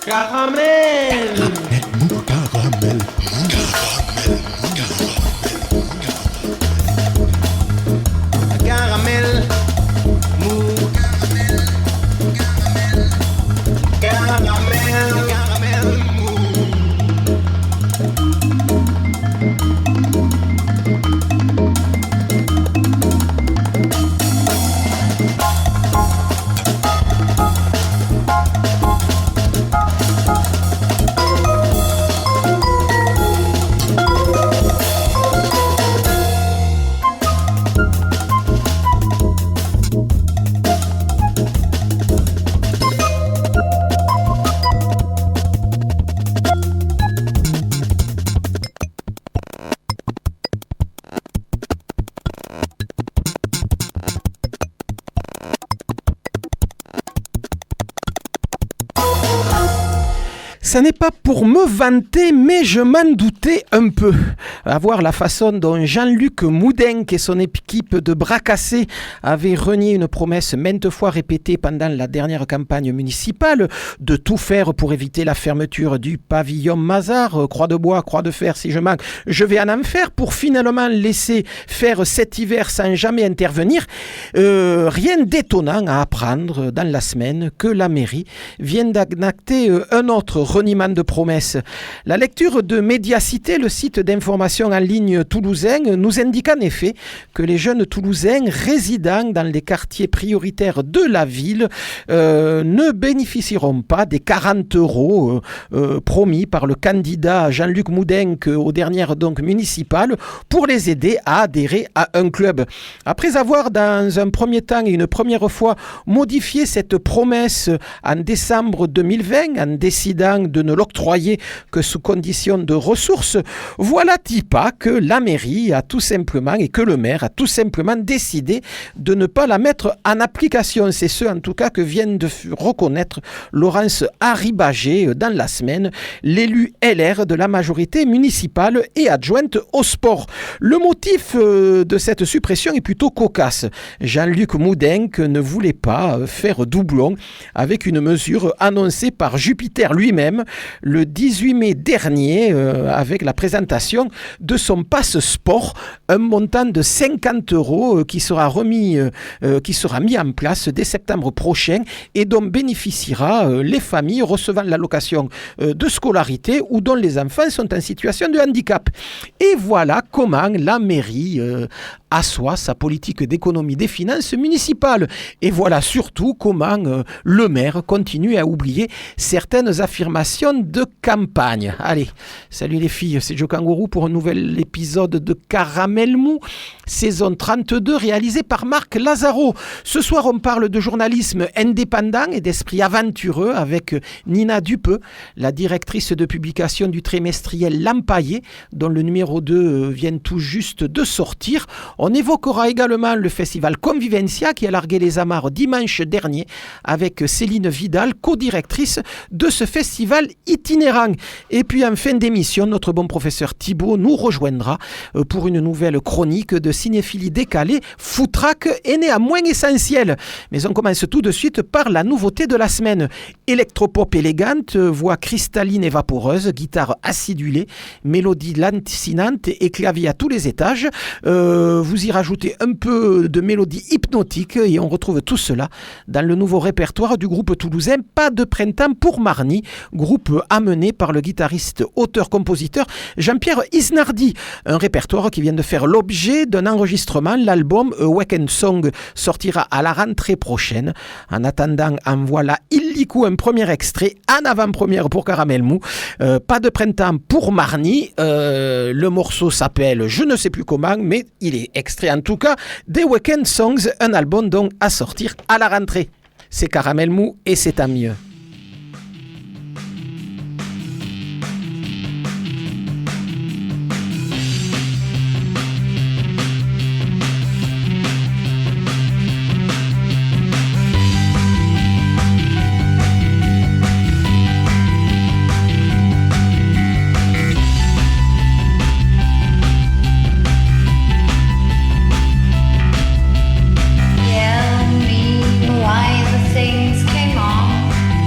Caramel. Caramel. Caramel. Mou. Caramel. Caramel. Mou. Ça n'est pas pour me vanter, mais je m'en doutais un peu. À voir la façon dont Jean-Luc Moudenc et son équipe de bras cassés avaient renié une promesse maintes fois répétée pendant la dernière campagne municipale de tout faire pour éviter la fermeture du pavillon Mazar, croix de bois, croix de fer, si je manque, je vais en faire pour finalement laisser faire cet hiver sans jamais intervenir. Rien d'étonnant à apprendre dans la semaine que la mairie vient d'acter un autre reniement de promesses. La lecture de Médiacité, le site d'information en ligne toulousain, nous indique en effet que les jeunes Toulousains résidant dans les quartiers prioritaires de la ville ne bénéficieront pas des 40 € promis par le candidat Jean-Luc Moudenc aux dernières municipales pour les aider à adhérer à un club. Après avoir dans un premier temps et une première fois modifié cette promesse en décembre 2020 en décidant de ne l'octroyer que sous condition de ressources, voilà Tipa que la mairie a tout simplement et que le maire a tout simplement décidé de ne pas la mettre en application. C'est ce en tout cas que vient de reconnaître Laurence Haribagé dans la semaine, l'élu LR de la majorité municipale et adjointe au sport. Le motif de cette suppression est plutôt cocasse. Jean-Luc Moudenc ne voulait pas faire doublon avec une mesure annoncée par Jupiter lui-même le 18 mai dernier avec la présentation de son passe sport, un montant de 50 € qui sera mis en place dès septembre prochain et dont bénéficiera les familles recevant l'allocation de scolarité ou dont les enfants sont en situation de handicap. Et voilà comment la mairie assoit sa politique d'économie des finances municipales. Et voilà surtout comment le maire continue à oublier certaines affirmations de campagne. Allez, salut les filles, c'est Joe Kangourou pour un nouvel épisode de Caramel Mou, saison 32, réalisé par Marc Lazaro. Ce soir, on parle de journalisme indépendant et d'esprit aventureux avec Nina Dupeux, la directrice de publication du trimestriel L'Empaillé, dont le numéro 2 vient tout juste de sortir. On évoquera également le festival Convivencia qui a largué les amarres dimanche dernier avec Céline Vidal, co-directrice de ce festival itinérant. Et puis en fin d'émission, notre bon professeur Thibaut nous rejoindra pour une nouvelle chronique de cinéphilie décalée, foutraque et néanmoins essentielle. Mais on commence tout de suite par la nouveauté de la semaine. Électropop élégante, voix cristalline et vaporeuse, guitare acidulée, mélodie lancinante et clavier à tous les étages. Vous y rajoutez un peu de mélodie hypnotique et on retrouve tout cela dans le nouveau répertoire du groupe toulousain Pas de printemps pour Marny, groupe amené par le guitariste auteur-compositeur Jean-Pierre Isnardi. Un répertoire qui vient de faire l'objet d'un enregistrement. L'album A Weekend Song sortira à la rentrée prochaine. En attendant, en voilà illico un premier extrait en avant-première pour Caramel Mou. Pas de printemps pour Marny. Le morceau s'appelle je ne sais plus comment, mais il est extrait en tout cas des Weekend Songs, un album donc à sortir à la rentrée. C'est Caramel Mou et c'est à mieux. Tell me why the things came on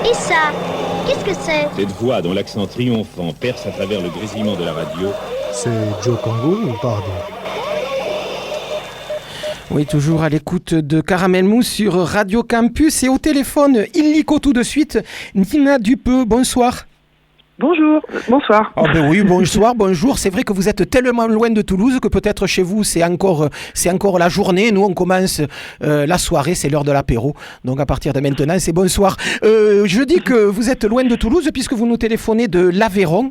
Et ça, qu'est-ce que c'est? Cette voix dont l'accent triomphant perce à travers le grésillement de la radio. C'est Joe Congo ou pardon? Oui, toujours à l'écoute de Caramel Mousse sur Radio Campus. Et au téléphone, illico tout de suite, Nina Dupeux, bonsoir. Bonjour, bonsoir. Oh ben oui, bonjour. C'est vrai que vous êtes tellement loin de Toulouse que peut-être chez vous c'est encore la journée. Nous on commence la soirée, c'est l'heure de l'apéro. Donc à partir de maintenant c'est bonsoir. Je dis que vous êtes loin de Toulouse puisque vous nous téléphonez de l'Aveyron.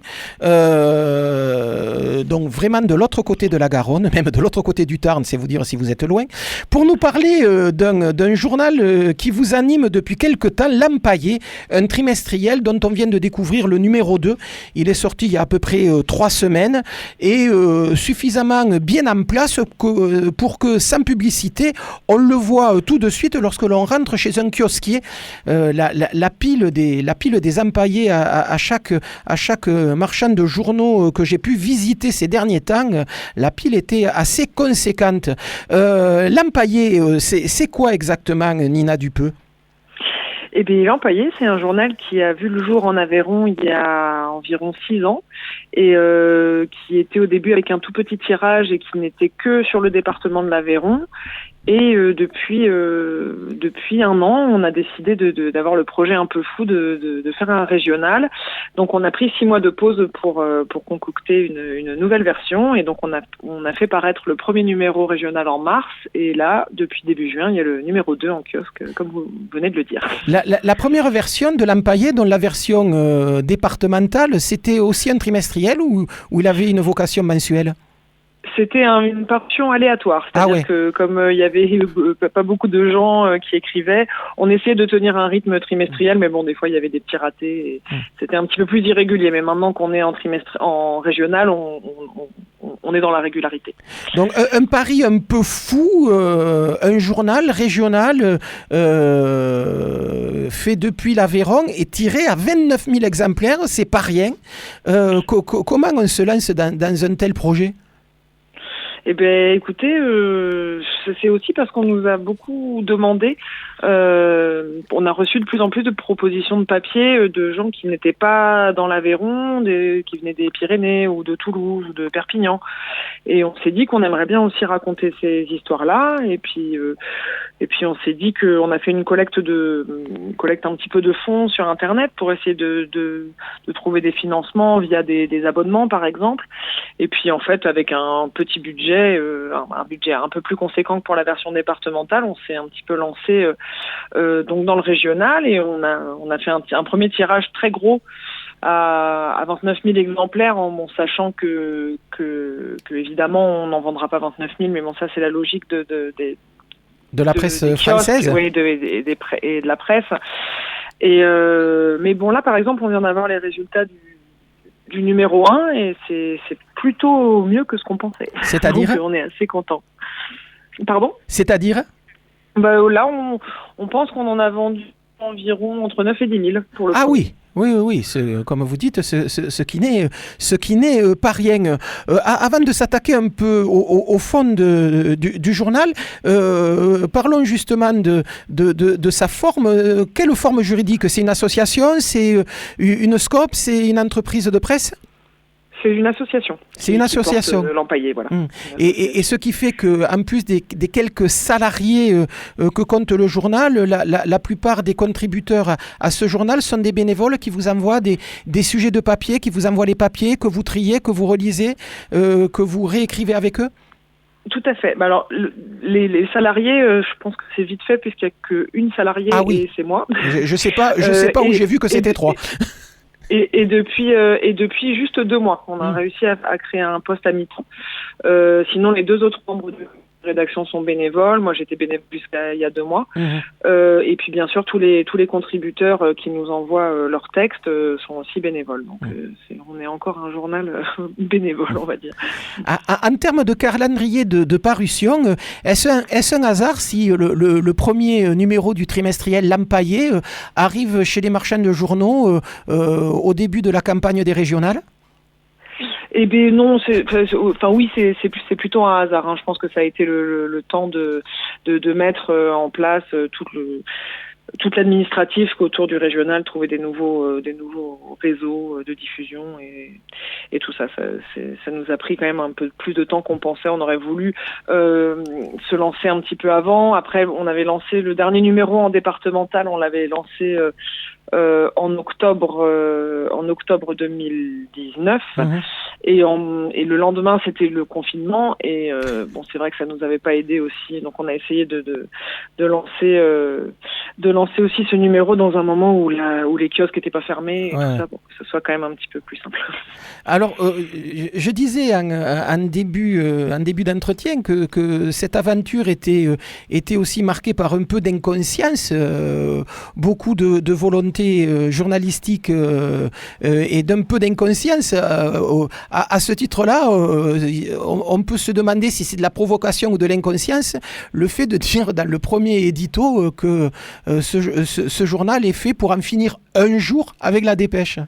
Donc vraiment de l'autre côté de la Garonne, même de l'autre côté du Tarn, c'est vous dire si vous êtes loin. Pour nous parler d'un journal qui vous anime depuis quelque temps, L'Empaillé, un trimestriel dont on vient de découvrir le numéro 2. Il est sorti il y a à peu près 3 semaines et suffisamment bien en place pour que sans publicité, on le voit tout de suite lorsque l'on rentre chez un kiosquier. La pile des empaillés à chaque marchand de journaux que j'ai pu visiter ces derniers temps, la pile était assez conséquente. L'Empaillé, c'est quoi exactement, Nina Dupeux? Eh bien, L'Empaillé, c'est un journal qui a vu le jour en Aveyron il y a environ 6 ans et qui était au début avec un tout petit tirage et qui n'était que sur le département de l'Aveyron. Et depuis 1 an, on a décidé d'avoir le projet un peu fou de faire un régional. Donc on a pris 6 mois de pause pour concocter une nouvelle version. Et donc on a fait paraître le premier numéro régional en mars. Et là, depuis début juin, il y a le numéro 2 en kiosque, comme vous venez de le dire. La première version de L'Empaillé, dont la version départementale, c'était aussi un trimestriel ou il avait une vocation mensuelle? C'était une parution aléatoire, c'est-à-dire que comme il y avait pas beaucoup de gens qui écrivaient, on essayait de tenir un rythme trimestriel, mais bon, des fois il y avait des petits ratés, et c'était un petit peu plus irrégulier. Mais maintenant qu'on est en régional, on est dans la régularité. Donc un pari un peu fou, un journal régional fait depuis l'Aveyron et tiré à 29 000 exemplaires, c'est pas rien. Comment on se lance dans un tel projet ? Eh bien, écoutez, c'est aussi parce qu'on nous a beaucoup demandé. On a reçu de plus en plus de propositions de papier de gens qui n'étaient pas dans l'Aveyron, qui venaient des Pyrénées ou de Toulouse ou de Perpignan. Et on s'est dit qu'on aimerait bien aussi raconter ces histoires-là. Et puis on s'est dit qu'on a fait une collecte un petit peu de fonds sur Internet pour essayer de trouver des financements via des abonnements, par exemple. Et puis en fait, avec un petit budget, un budget un peu plus conséquent que pour la version départementale, on s'est un petit peu lancé donc dans le régional et on a fait un premier tirage très gros à 29 000 exemplaires en sachant que évidemment on n'en vendra pas 29 000, mais bon, ça c'est la logique de la presse française, oui, et de la presse. Et mais bon, là par exemple on vient d'avoir les résultats du numéro 1 et c'est plutôt mieux que ce qu'on pensait. C'est-à-dire? Donc, on est assez content. Pardon? C'est-à-dire? Là, on pense qu'on en a vendu environ entre 9 et 10 000 pour le coup. Ah oui. Oui, comme vous dites, ce qui n'est pas rien. Avant de s'attaquer un peu au fond du journal, parlons justement de sa forme. Quelle forme juridique? C'est une association? C'est une SCOP? C'est une entreprise de presse? C'est une association. C'est une association. L'Empaillé, voilà. Et ce qui fait qu'en plus des quelques salariés que compte le journal, la plupart des contributeurs à ce journal sont des bénévoles qui vous envoient des sujets de papier, qui vous envoient les papiers, que vous triez, que vous relisez, que vous réécrivez avec eux. Tout à fait. Alors, les salariés, je pense que c'est vite fait puisqu'il n'y a qu'une salariée et c'est moi. Je sais pas où j'ai vu que c'était 3. Et depuis juste 2 mois, on a réussi à créer un poste à mi-temps. Sinon, les 2 autres membres de la rédaction sont bénévoles. Moi, j'étais bénévole jusqu'à il y a 2 mois. Et puis, bien sûr, tous les contributeurs qui nous envoient leurs textes sont aussi bénévoles. Donc, on est encore un journal bénévole, on va dire. En termes de calendrier de parution, est-ce un hasard si le premier numéro du trimestriel L'Empaillé arrive chez les marchands de journaux au début de la campagne des régionales? Eh bien non, c'est plutôt un hasard. Je pense que ça a été le temps de mettre en place toute l'administratif autour du régional, trouver des nouveaux réseaux de diffusion et tout ça. Ça nous a pris quand même un peu plus de temps qu'on pensait. On aurait voulu se lancer un petit peu avant. Après, on avait lancé le dernier numéro en départemental, on l'avait lancé en octobre 2019 et le lendemain c'était le confinement et c'est vrai que ça nous avait pas aidé aussi, donc on a essayé de lancer aussi ce numéro dans un moment où les kiosques étaient pas fermés et tout ça, pour que ce soit quand même un petit peu plus simple. Alors je disais en début d'entretien que cette aventure était aussi marquée par un peu d'inconscience, beaucoup de volonté journalistique et d'un peu d'inconscience. À ce titre-là, on peut se demander si c'est de la provocation ou de l'inconscience, le fait de dire dans le premier édito que ce journal est fait pour en finir un jour avec la dépêche.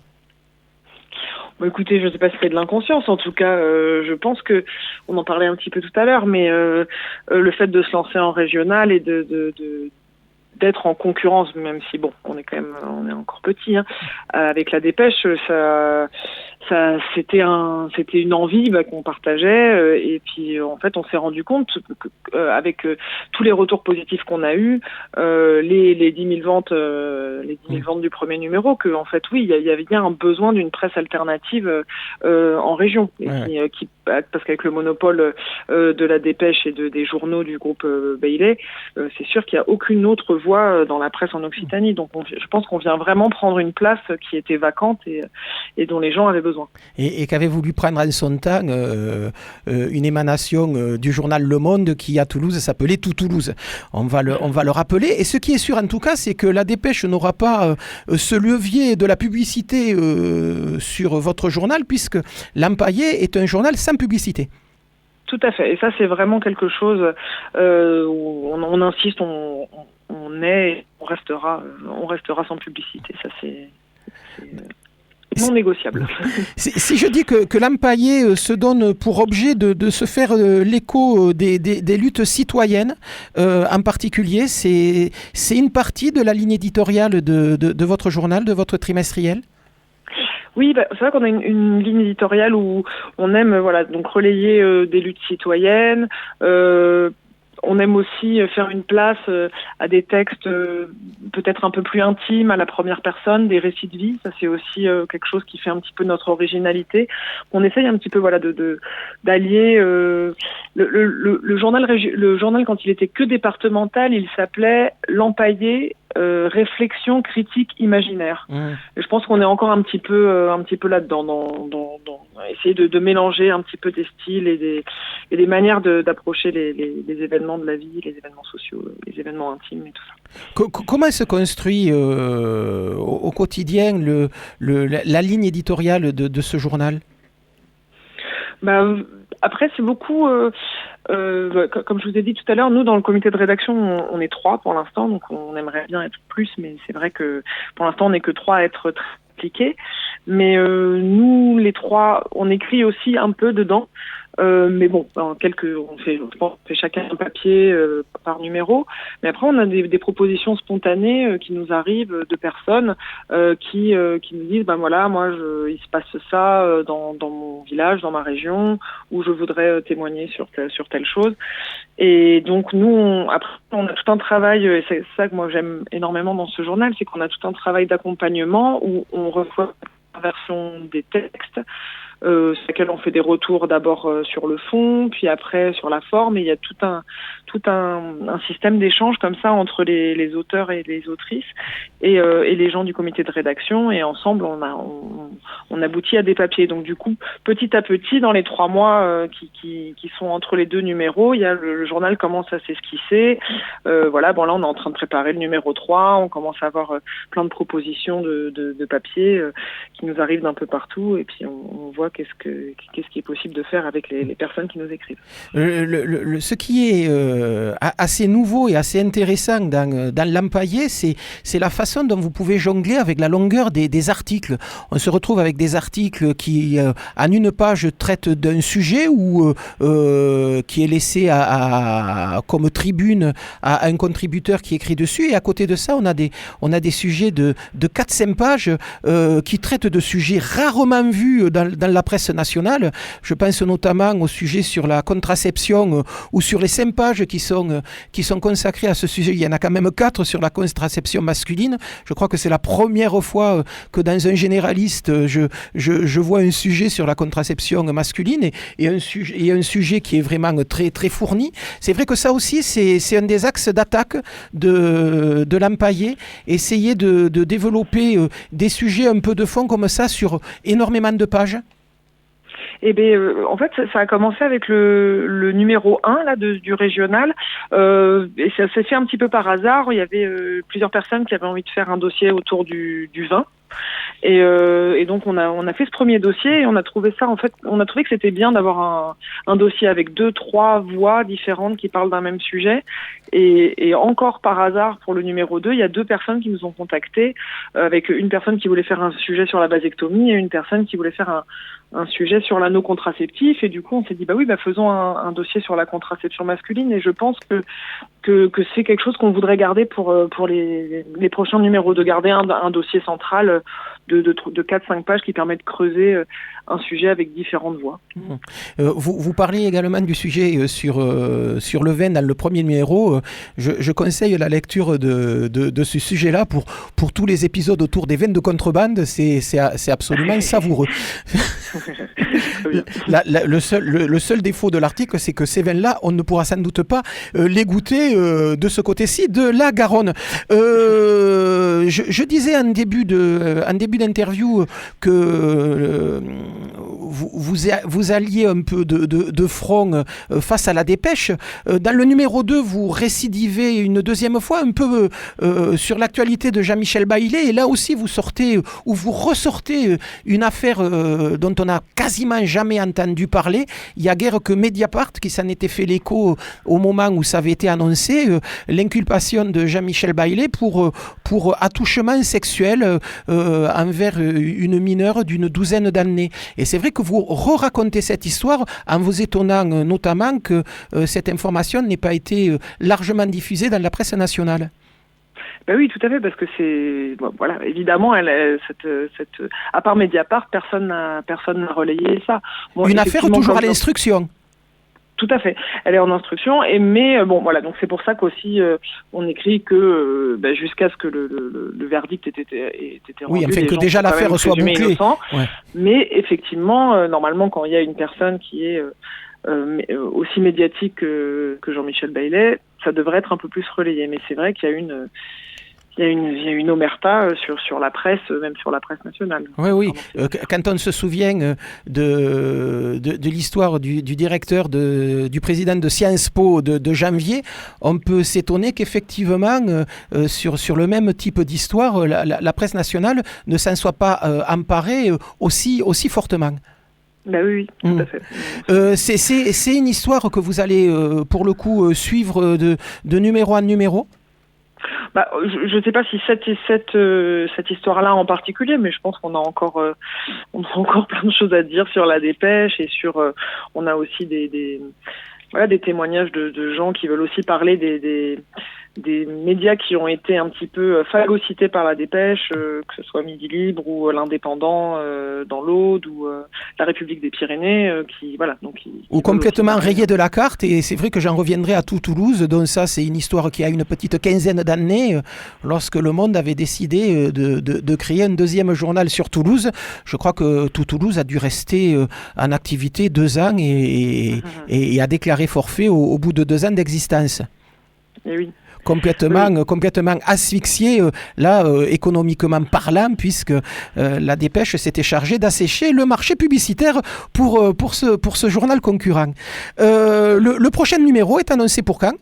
Bon, écoutez, je ne sais pas si c'est de l'inconscience. En tout cas, je pense que on en parlait un petit peu tout à l'heure, mais le fait de se lancer en régional et d'être en concurrence, même si on est encore petit, avec la dépêche, ça c'était une envie qu'on partageait et puis en fait on s'est rendu compte avec tous les retours positifs qu'on a eus, les 10 000 ventes du premier numéro, que en fait oui, il y avait bien un besoin d'une presse alternative en région parce qu'avec le monopole de la dépêche et des journaux du groupe Bailey, c'est sûr qu'il n'y a aucune autre voix dans la presse en Occitanie. Donc je pense qu'on vient vraiment prendre une place qui était vacante et dont les gens avaient besoin. Et qu'avait voulu prendre en son temps une émanation du journal Le Monde qui à Toulouse s'appelait Tout Toulouse. On va le rappeler. Et ce qui est sûr en tout cas, c'est que la dépêche n'aura pas ce levier de la publicité sur votre journal, puisque l'Empaillé est un journal sans publicité. Tout à fait. Et ça, c'est vraiment quelque chose où on insiste, on restera sans publicité. Ça, c'est non négociable. Si je dis que l'Empaillé se donne pour objet de se faire l'écho des luttes citoyennes, en particulier, c'est une partie de la ligne éditoriale de votre journal, de votre trimestriel ? Oui, c'est vrai qu'on a une ligne éditoriale où on aime donc relayer des luttes citoyennes. On aime aussi faire une place à des textes peut-être un peu plus intimes, à la première personne, des récits de vie. Ça, c'est aussi quelque chose qui fait un petit peu notre originalité. On essaye un petit peu d'allier le journal quand il était que départemental, il s'appelait L'Empaillé. Réflexion critique imaginaire. Et je pense qu'on est encore un petit peu là-dedans, dans essayer de mélanger un petit peu des styles et des manières d'approcher les événements de la vie, les événements sociaux, les événements intimes et tout ça. Comment se construit au quotidien la ligne éditoriale de ce journal ? Après, c'est beaucoup, comme je vous ai dit tout à l'heure, nous, dans le comité de rédaction, on est 3 pour l'instant, donc on aimerait bien être plus, mais c'est vrai que pour l'instant, on n'est que 3 à être très impliqués. Mais nous, les 3, on écrit aussi un peu dedans. Mais bon, on fait chacun un papier par numéro. Mais après, on a des propositions spontanées qui nous arrivent de personnes qui nous disent, moi, il se passe ça dans mon village, dans ma région, où je voudrais témoigner sur telle chose. Et donc nous, après, on a tout un travail, et c'est ça que moi j'aime énormément dans ce journal, c'est qu'on a tout un travail d'accompagnement où on reçoit la version des textes. Sur laquelle on fait des retours d'abord sur le fond, puis après sur la forme, et il y a tout un système d'échange comme ça entre les auteurs et les autrices et les gens du comité de rédaction, et ensemble on aboutit à des papiers. Donc du coup, petit à petit, dans les 3 mois qui sont entre les 2 numéros, il y a le journal commence à s'esquisser. Là on est en train de préparer le numéro 3, on commence à avoir plein de propositions de papiers qui nous arrivent d'un peu partout, et puis on voit voit qu'est-ce qui est possible de faire avec les personnes qui nous écrivent. Ce qui est assez nouveau et assez intéressant dans l'Empaillé, c'est la façon dont vous pouvez jongler avec la longueur des articles. On se retrouve avec des articles qui, en une page, traitent d'un sujet ou qui est laissé comme tribune à un contributeur qui écrit dessus, et à côté de ça, on a des sujets de 4-5 pages qui traitent de sujets rarement vus dans la presse nationale. Je pense notamment au sujet sur la contraception ou sur les 5 pages qui sont consacrées à ce sujet. Il y en a quand même 4 sur la contraception masculine. Je crois que c'est la première fois que dans un généraliste, je vois un sujet sur la contraception masculine et un sujet qui est vraiment très, très fourni. C'est vrai que ça aussi, c'est un des axes d'attaque de l'Empaillé, essayer de développer des sujets un peu de fond comme ça sur énormément de pages. Eh bien, en fait, ça a commencé avec le numéro 1 là, du régional, et ça s'est fait un petit peu par hasard. Il y avait plusieurs personnes qui avaient envie de faire un dossier autour du vin. Et donc on a fait ce premier dossier et on a trouvé que c'était bien d'avoir un dossier avec 2-3 voix différentes qui parlent d'un même sujet. Et encore par hasard, pour le numéro 2, il y a 2 personnes qui nous ont contactés, avec une personne qui voulait faire un sujet sur la vasectomie et une personne qui voulait faire un sujet sur l'anneau contraceptif. Et du coup, on s'est dit, faisons un dossier sur la contraception masculine. Et je pense que c'est quelque chose qu'on voudrait garder pour les prochains numéros, de garder un dossier central de 4-5 pages qui permet de creuser un sujet avec différentes voix. Vous parlez également du sujet sur le vin dans le premier numéro. Je conseille la lecture de ce sujet-là pour tous les épisodes autour des vins de contrebande. C'est absolument savoureux. Le seul défaut de l'article, c'est que ces vins-là, on ne pourra sans doute pas les goûter de ce côté-ci de la Garonne. Je disais en début d'interview que vous alliez un peu de front face à la dépêche. Dans le numéro 2, vous récidivez une deuxième fois un peu sur l'actualité de Jean-Michel Baillet, et là aussi vous ressortez une affaire dont on n'a quasiment jamais entendu parler. Il y a guère que Mediapart qui s'en était fait l'écho au moment où ça avait été annoncé, l'inculpation de Jean-Michel Baillet pour attouchement sexuel envers une mineure d'une 12aine d'années. Et c'est vrai que vous racontez cette histoire en vous étonnant notamment que cette information n'ait pas été largement diffusée dans la presse nationale. Oui, tout à fait, parce que évidemment, à part Mediapart, personne n'a relayé ça. Une affaire toujours à l'instruction. Tout à fait. Elle est en instruction, donc c'est pour ça qu'aussi on écrit que jusqu'à ce que le verdict ait été rendu. Oui, enfin que déjà l'affaire soit bouclée. Ouais. Mais effectivement, normalement, quand il y a une personne qui est aussi médiatique que Jean-Michel Baillet, ça devrait être un peu plus relayé. Mais c'est vrai qu'il y a une omerta sur la presse, même sur la presse nationale. Oui. Quand on se souvient de l'histoire du directeur, du président de Sciences Po de janvier, on peut s'étonner qu'effectivement, sur le même type d'histoire, la presse nationale ne s'en soit pas emparée aussi fortement. Oui, tout à fait. C'est une histoire que vous allez, pour le coup, suivre de numéro en numéro ? Je ne sais pas si cette histoire-là en particulier, mais je pense qu'on a encore plein de choses à dire sur la dépêche et on a aussi des témoignages de gens qui veulent aussi parler des médias qui ont été un petit peu phagocytés par la dépêche, que ce soit Midi Libre ou l'Indépendant dans l'Aude ou la République des Pyrénées, ou complètement rayés de la carte. Et c'est vrai que j'en reviendrai à Tout Toulouse, dont ça c'est une histoire qui a une petite quinzaine d'années, lorsque Le Monde avait décidé de créer un deuxième journal sur Toulouse. Je crois que Tout Toulouse a dû rester en activité 2 ans et a déclaré forfait au bout de 2 ans d'existence. Et oui. Complètement asphyxié, économiquement parlant, puisque la dépêche s'était chargée d'assécher le marché publicitaire pour ce journal concurrent. Le prochain numéro est annoncé pour quand ?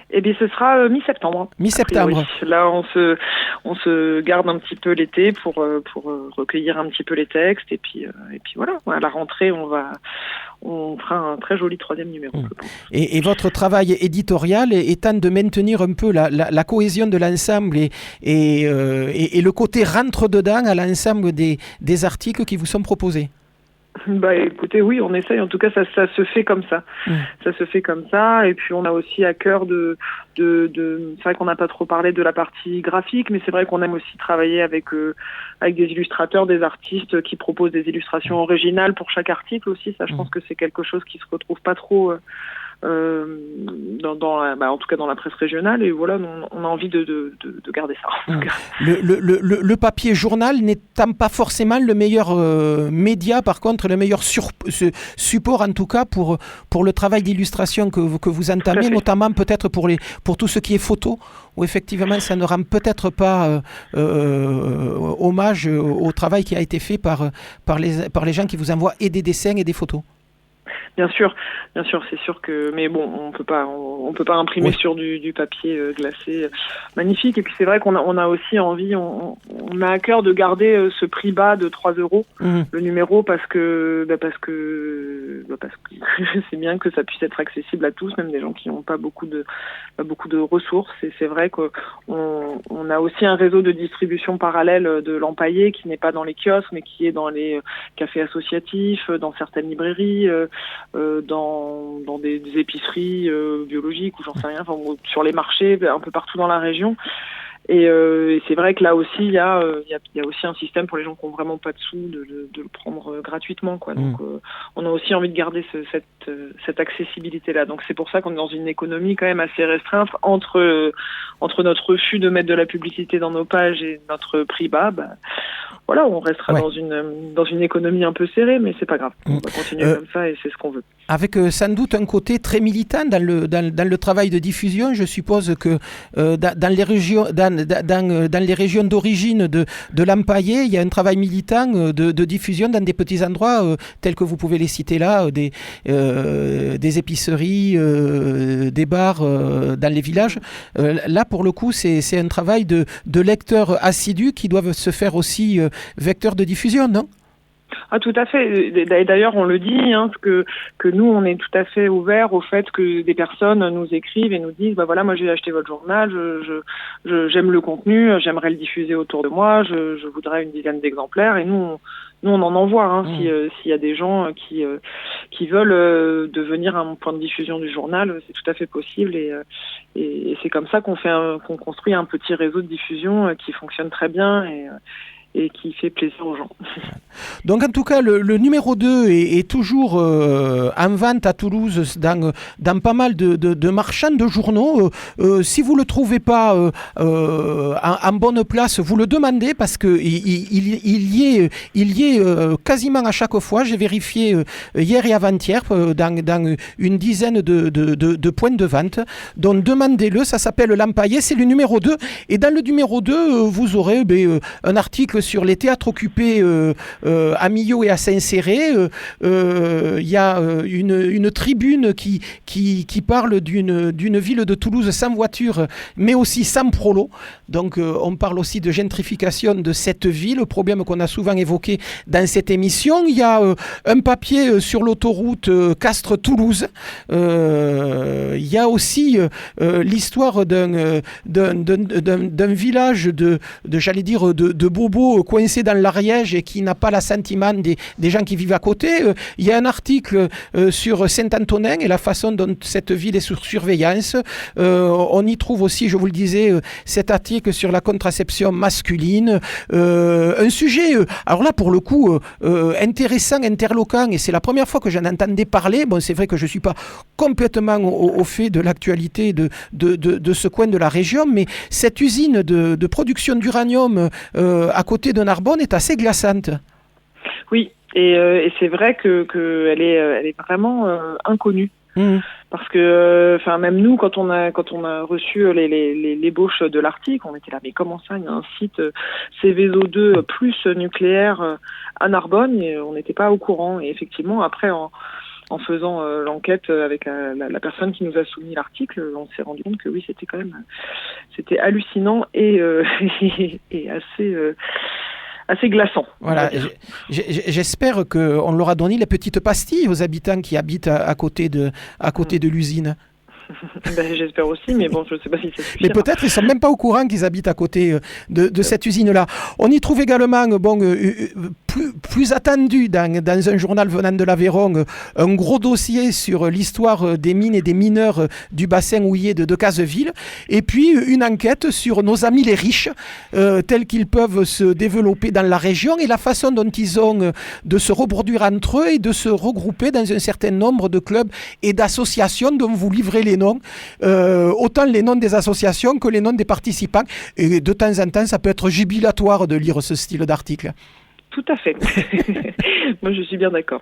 Eh bien, ce sera mi-septembre. Mi-septembre. Là, on se garde un petit peu l'été pour recueillir un petit peu les textes et puis voilà. À la rentrée, on fera un très joli 3e numéro. Et votre travail éditorial étant de maintenir un peu la cohésion de l'ensemble et le côté rentre-dedans à l'ensemble des articles qui vous sont proposés. Bah écoutez, oui, on essaye. En tout cas, ça se fait comme ça. Ça se fait comme ça. Et puis on a aussi à cœur c'est vrai qu'on n'a pas trop parlé de la partie graphique, mais c'est vrai qu'on aime aussi travailler avec des illustrateurs, des artistes qui proposent des illustrations originales pour chaque article aussi. Ça, je pense que c'est quelque chose qui se retrouve pas trop en tout cas dans la presse régionale, et voilà, on a envie de garder ça. Le papier journal n'étant pas forcément le meilleur média, par contre le meilleur support en tout cas pour le travail d'illustration que vous entamez, notamment peut-être pour tout ce qui est photo, où effectivement ça ne rend peut-être pas hommage au travail qui a été fait par les gens qui vous envoient et des dessins et des photos. Bien sûr, c'est sûr que, mais bon, on peut pas imprimer sur du papier glacé magnifique. Et puis c'est vrai qu'on a aussi envie, on a à cœur de garder ce prix bas de 3 € le numéro, parce que c'est bien que ça puisse être accessible à tous, même des gens qui n'ont pas beaucoup de ressources. Et c'est vrai qu'on a aussi un réseau de distribution parallèle de l'empaillé qui n'est pas dans les kiosques, mais qui est dans les cafés associatifs, dans certaines librairies, dans des épiceries biologiques ou j'en sais rien, sur les marchés un peu partout dans la région. Et c'est vrai que là aussi il y a aussi un système pour les gens qui ont vraiment pas de sous de le prendre gratuitement, quoi. Donc on a aussi envie de garder cette accessibilité là. Donc c'est pour ça qu'on est dans une économie quand même assez restreinte entre notre refus de mettre de la publicité dans nos pages et notre prix bas. Voilà, on restera dans une économie un peu serrée, mais c'est pas grave. On va continuer comme ça et c'est ce qu'on veut. Avec sans doute un côté très militant dans le travail de diffusion. Je suppose que dans les régions d'origine de l'empaillé, il y a un travail militant de diffusion dans des petits endroits tels que vous pouvez les citer là, des épiceries, des bars dans les villages. Là, pour le coup, c'est un travail de lecteurs assidus qui doivent se faire aussi vecteurs de diffusion, non ? Ah, tout à fait. Et d'ailleurs, on le dit, que nous, on est tout à fait ouverts au fait que des personnes nous écrivent et nous disent, voilà, moi j'ai acheté votre journal, j'aime le contenu, j'aimerais le diffuser autour de moi, je voudrais une dizaine d'exemplaires. Et nous on en envoie. S'il y a des gens qui veulent devenir un point de diffusion du journal, c'est tout à fait possible. Et c'est comme ça qu'on construit un petit réseau de diffusion qui fonctionne très bien et qui fait plaisir aux gens. Donc en tout cas, le numéro 2 est toujours en vente à Toulouse dans pas mal de marchands de journaux. Si vous ne le trouvez pas en bonne place, vous le demandez, parce qu'il y est quasiment à chaque fois. J'ai vérifié hier et avant-hier dans une dizaine de points de vente. Donc demandez-le, ça s'appelle l'Empaillé, c'est le numéro 2. Et dans le numéro 2, vous aurez un article sur les théâtres occupés à Millau et à Saint-Céré. Il y a une tribune qui parle d'une ville de Toulouse sans voiture, mais aussi sans prolo. Donc on parle aussi de gentrification de cette ville, problème qu'on a souvent évoqué dans cette émission. Il y a un papier sur l'autoroute Castres-Toulouse. Il y a aussi l'histoire d'un village de bobos coincés dans l'Ariège et qui n'a pas l'assentiment des gens qui vivent à côté. Il y a un article sur Saint-Antonin et la façon dont cette ville est sous surveillance. On y trouve aussi, je vous le disais, cet article sur la contraception masculine. Un sujet, alors là pour le coup, intéressant, interloquant, et c'est la première fois que j'en entendais parler. Bon, c'est vrai que je ne suis pas complètement au fait de l'actualité de ce coin de la région, mais cette usine de production d'uranium à côté de Narbonne est assez glaçante. Oui, et c'est vrai que elle est vraiment inconnue. Parce que, même nous, quand on a reçu l'ébauche de l'article, on était là, mais comment ça, il y a un site Céveso2 plus nucléaire à Narbonne, et on n'était pas au courant. Et effectivement, après, en faisant l'enquête avec la personne qui nous a soumis l'article, on s'est rendu compte que oui, c'était hallucinant et assez glaçant. Voilà, j'espère qu'on leur a donné les petites pastilles aux habitants qui habitent à côté de l'usine. J'espère aussi, mais bon, je ne sais pas si ça suffira. Mais peut-être ils ne sont même pas au courant qu'ils habitent à côté de cette usine-là. On y trouve également, plus attendu dans un journal venant de l'Aveyron, un gros dossier sur l'histoire des mines et des mineurs du bassin houiller de Decazeville, et puis une enquête sur nos amis les riches, tels qu'ils peuvent se développer dans la région et la façon dont ils ont de se reproduire entre eux et de se regrouper dans un certain nombre de clubs et d'associations dont vous livrez les noms, autant les noms des associations que les noms des participants. Et de temps en temps, ça peut être jubilatoire de lire ce style d'article. Tout à fait. Moi, je suis bien d'accord.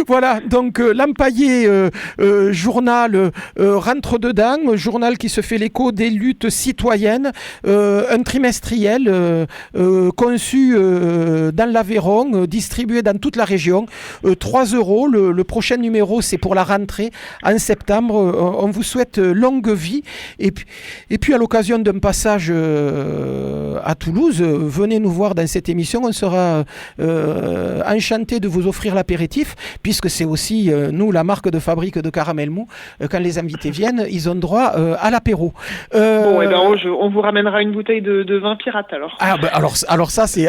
Voilà, donc l'Empaillé journal rentre dedans, journal qui se fait l'écho des luttes citoyennes, un trimestriel conçu dans l'Aveyron, distribué dans toute la région, 3 €. Le prochain numéro, c'est pour la rentrée en septembre. On vous souhaite longue vie. Et puis à l'occasion d'un passage à Toulouse, venez nous voir dans cette émission. On sera enchanté de vous offrir l'apéritif, puisque c'est aussi, nous, la marque de fabrique de caramel mou. Quand les invités viennent, ils ont droit à l'apéro. On vous ramènera une bouteille de vin pirate, alors. Ah, alors ça, c'est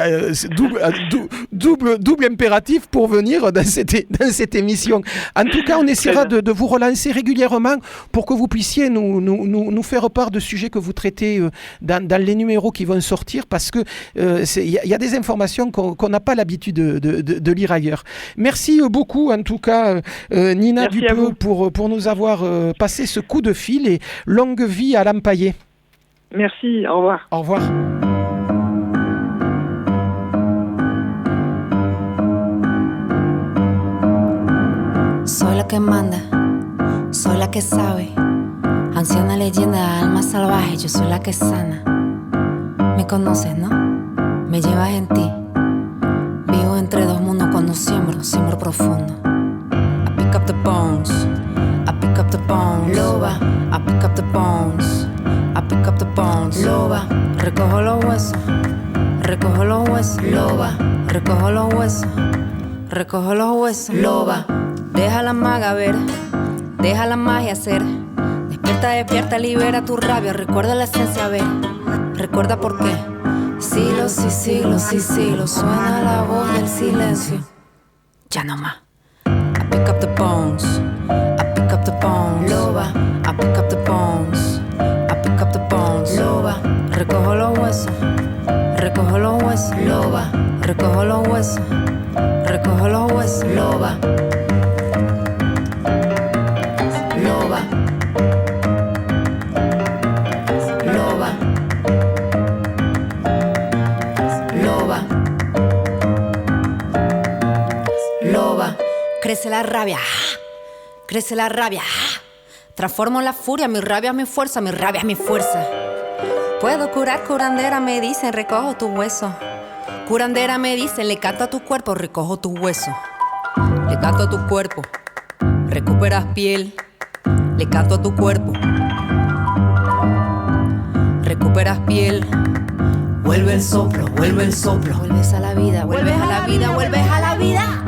double impératif pour venir dans cette émission. En tout cas, on essaiera de vous relancer régulièrement pour que vous puissiez nous faire part de sujets que vous traitez dans les numéros qui vont sortir, parce que y a des informations qu'on n'a pas l'habitude de lire ailleurs. Merci beaucoup, en tout cas, Nina Dupeux, pour nous avoir passé ce coup de fil, et longue vie à l'Empaillé. Merci, au revoir. Au revoir. Soy la que manda, soy la que sabe, anciana leyenda, alma salvaje, yo soy la que sana. Me conoces, ¿no? Me llevas en ti. Vivo entre dos mundos cuando siembro profundo. I pick up the bones, I pick up the bones. Loba, I pick up the bones, I pick up the bones. Loba, recojo los huesos, recojo los huesos. Loba, recojo los huesos, recojo los huesos. Loba, deja la maga ver, deja la magia ser. Despierta, despierta, libera tu rabia. Recuerda la esencia, ver, recuerda por qué. Siglos y siglos y siglos suena la voz del silencio. Ya no más. I pick up the bones, I pick up the bones. Loba, I pick up the bones, I pick up the bones. Loba, recojo los huesos, recojo los huesos. Loba, recojo los huesos, recojo los huesos. Loba, loba, loba, loba, loba. Crece la rabia, crece la rabia. Transformo la furia, mi rabia es mi fuerza, mi rabia es mi fuerza. Puedo curar, curandera, me dicen, recojo tu hueso. Curandera, me dicen, le canto a tu cuerpo, recojo tu hueso. Le canto a tu cuerpo, recuperas piel. Le canto a tu cuerpo, recuperas piel. Vuelve el soplo, vuelve el soplo. Vuelves a la vida, vuelves a la vida, vuelves a la vida.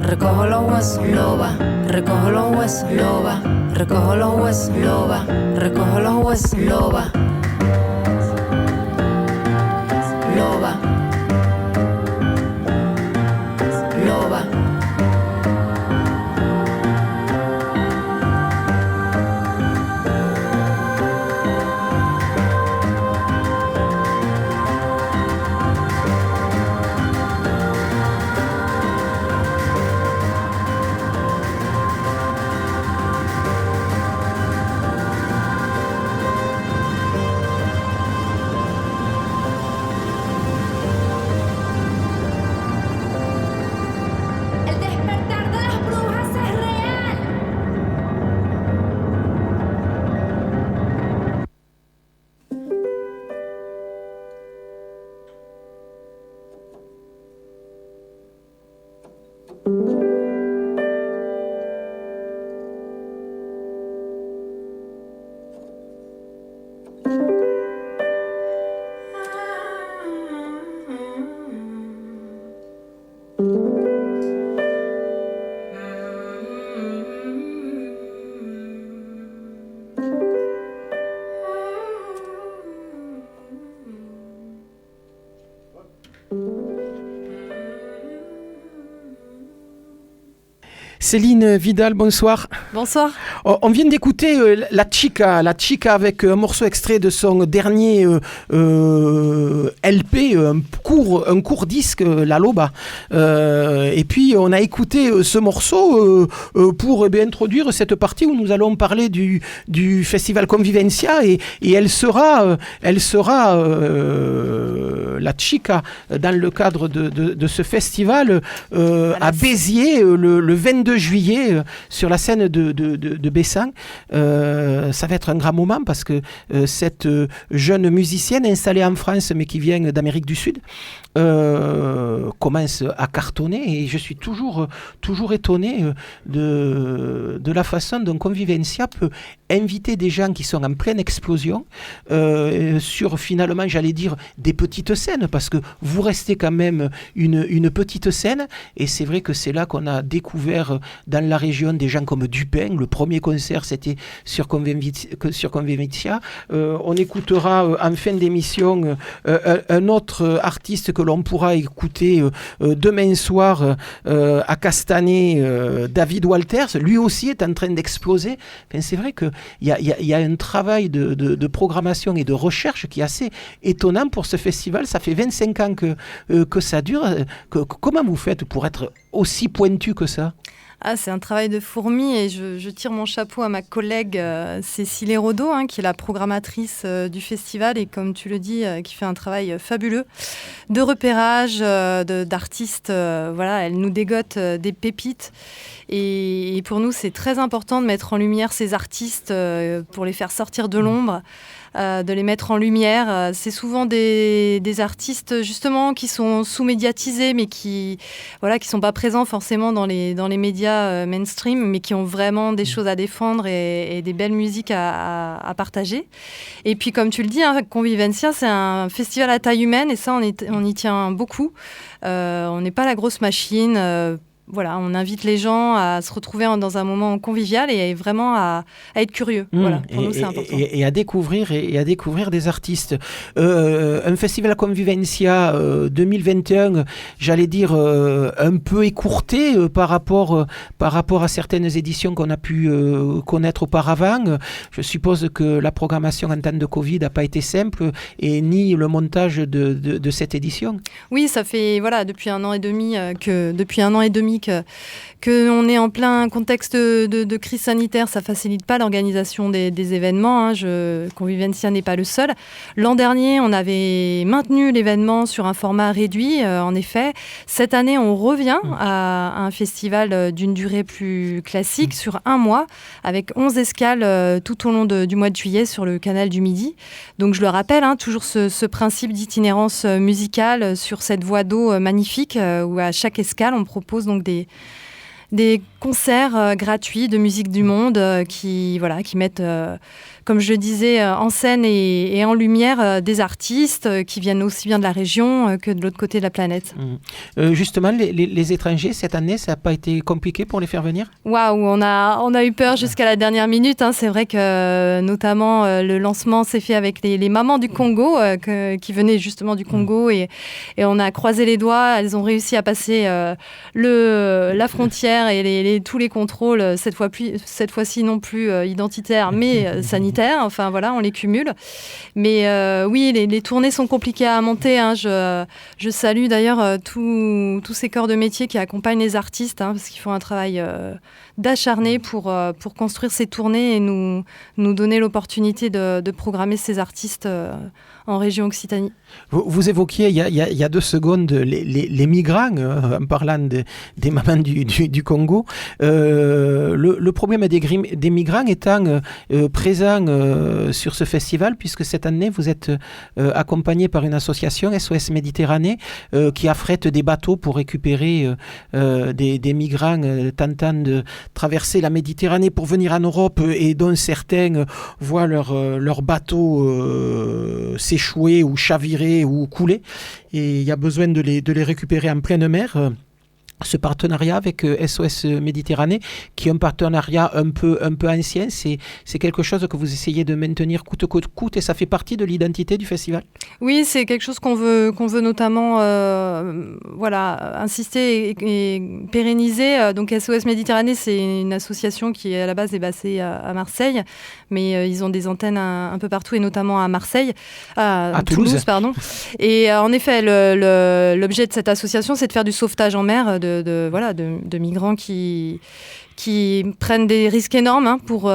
Recojo los huesos, loba, recojo los huesos, loba, recojo los huesos, loba, recojo los huesos, loba. Céline Vidal, bonsoir. Bonsoir. On vient d'écouter La Chica avec un morceau extrait de son dernier LP, un court disque, La Loba. Et puis on a écouté ce morceau pour introduire cette partie où nous allons parler du festival Convivencia et elle sera La Chica dans le cadre de ce festival à Béziers le 22 juillet sur la scène de Bessan. Ça va être un grand moment parce que cette jeune musicienne installée en France mais qui vient d'Amérique du Sud commence à cartonner et je suis toujours étonné de la façon dont Convivencia peut inviter des gens qui sont en pleine explosion sur finalement, j'allais dire, des petites scènes parce que vous restez quand même une petite scène et c'est vrai que c'est là qu'on a découvert dans la région des gens comme Dupin. Le premier concert c'était sur Convivencia. On écoutera en fin d'émission un autre artiste que l'on pourra écouter demain soir à Castanet, David Walters. Lui aussi est en train d'exploser. Enfin, c'est vrai qu'il y a un travail de programmation et de recherche qui est assez étonnant pour ce festival. Ça fait 25 ans que ça dure. Comment vous faites pour être aussi pointu que ça ? C'est un travail de fourmi et je tire mon chapeau à ma collègue Cécile Hérodeau, qui est la programmatrice du festival et comme tu le dis, qui fait un travail fabuleux de repérage d'artistes. Elle nous dégote des pépites et pour nous c'est très important de mettre en lumière ces artistes pour les faire sortir de l'ombre. De les mettre en lumière. C'est souvent des artistes justement qui sont sous-médiatisés mais qui sont pas présents forcément dans les médias mainstream mais qui ont vraiment des choses à défendre et des belles musiques à partager. Et puis comme tu le dis, Convivencia c'est un festival à taille humaine et ça on y tient beaucoup. On n'est pas la grosse machine. On invite les gens à se retrouver dans un moment convivial et vraiment à être curieux. Pour nous, c'est important. Et à découvrir des artistes. Un festival Convivencia 2021, j'allais dire un peu écourté par rapport à certaines éditions qu'on a pu connaître auparavant. Je suppose que la programmation en temps de Covid n'a pas été simple et ni le montage de cette édition. Oui, ça fait depuis un an et demi que on est en plein contexte de crise sanitaire, ça facilite pas l'organisation des événements. Convivencia n'est pas le seul. L'an dernier, on avait maintenu l'événement sur un format réduit. En effet, cette année, on revient à un festival d'une durée plus classique sur un mois, avec 11 escales tout au long du mois de juillet sur le canal du Midi. Donc je le rappelle, toujours ce principe d'itinérance musicale sur cette voie d'eau magnifique où à chaque escale, on propose donc des concerts gratuits de musique du monde qui mettent, comme je le disais, en scène et en lumière des artistes qui viennent aussi bien de la région que de l'autre côté de la planète. Justement, les étrangers, cette année, ça n'a pas été compliqué pour les faire venir ? Waouh, on a eu peur jusqu'à la dernière minute. C'est vrai que notamment le lancement s'est fait avec les mamans du Congo qui venaient justement du Congo et on a croisé les doigts. Elles ont réussi à passer la frontière et tous les contrôles, cette fois-ci non plus identitaires mais sanitaires. On les cumule. Mais oui, les tournées sont compliquées à monter. Je salue d'ailleurs tous ces corps de métier qui accompagnent les artistes parce qu'ils font un travail d'acharné pour construire ces tournées et nous donner l'opportunité de programmer ces artistes en région Occitanie. Vous évoquiez il y a 2 secondes les migrants, en parlant des mamans du Congo. Le problème des migrants étant présent sur ce festival, puisque cette année, vous êtes accompagné par une association, SOS Méditerranée, qui affrète des bateaux pour récupérer des migrants tentant de traverser la Méditerranée pour venir en Europe et dont certains voient leur bateau s'échouer ou chavirer ou couler. Et il y a besoin de les récupérer en pleine mer. ce partenariat avec SOS Méditerranée, qui est un partenariat un peu ancien. C'est quelque chose que vous essayez de maintenir coûte que coûte, et ça fait partie de l'identité du festival? Oui, c'est quelque chose qu'on veut notamment insister et pérenniser. Donc SOS Méditerranée, c'est une association qui à la base est basée à Marseille, mais ils ont des antennes un peu partout, et notamment à Marseille, à Toulouse, pardon. Et en effet, l'objet de cette association, c'est de faire du sauvetage en mer de migrants qui prennent des risques énormes pour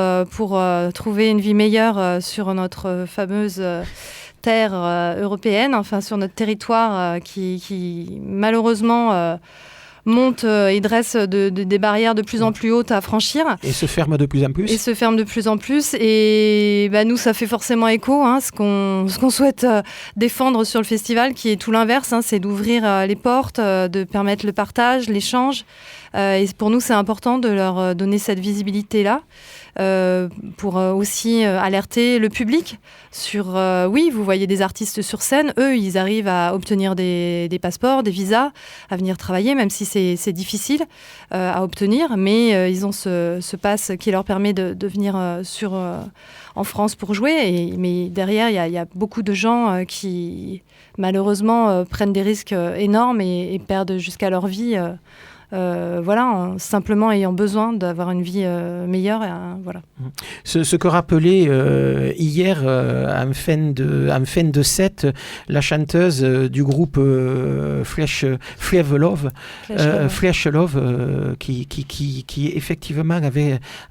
trouver une vie meilleure sur notre fameuse terre européenne, enfin sur notre territoire qui malheureusement monte et dresse des barrières de plus en plus hautes à franchir. Et se ferme de plus en plus. Et nous, ça fait forcément écho, ce qu'on souhaite défendre sur le festival, qui est tout l'inverse, c'est d'ouvrir les portes, de permettre le partage, l'échange. Et pour nous, c'est important de leur donner cette visibilité-là. Pour aussi alerter le public sur oui, vous voyez des artistes sur scène, eux ils arrivent à obtenir des passeports, des visas, à venir travailler, même si c'est difficile à obtenir, mais ils ont ce pass qui leur permet de venir en France pour jouer, mais derrière il y a beaucoup de gens qui malheureusement prennent des risques énormes et perdent jusqu'à leur vie en simplement ayant besoin d'avoir une vie meilleure. Voilà. Ce que rappelait hier, en fin de set, la chanteuse du groupe Flesh Love, qui effectivement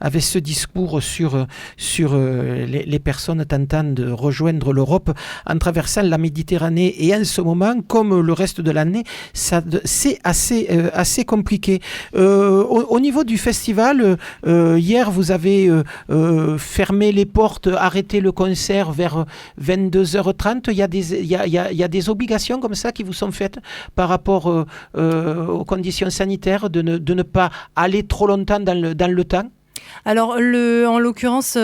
avait ce discours sur les personnes tentant de rejoindre l'Europe en traversant la Méditerranée. Et en ce moment, comme le reste de l'année, c'est assez compliqué. Au niveau du festival, hier vous avez fermé les portes, arrêté le concert vers 22h30. Il y a des obligations comme ça qui vous sont faites par rapport aux conditions sanitaires de ne pas aller trop longtemps dans le temps? Alors, en l'occurrence...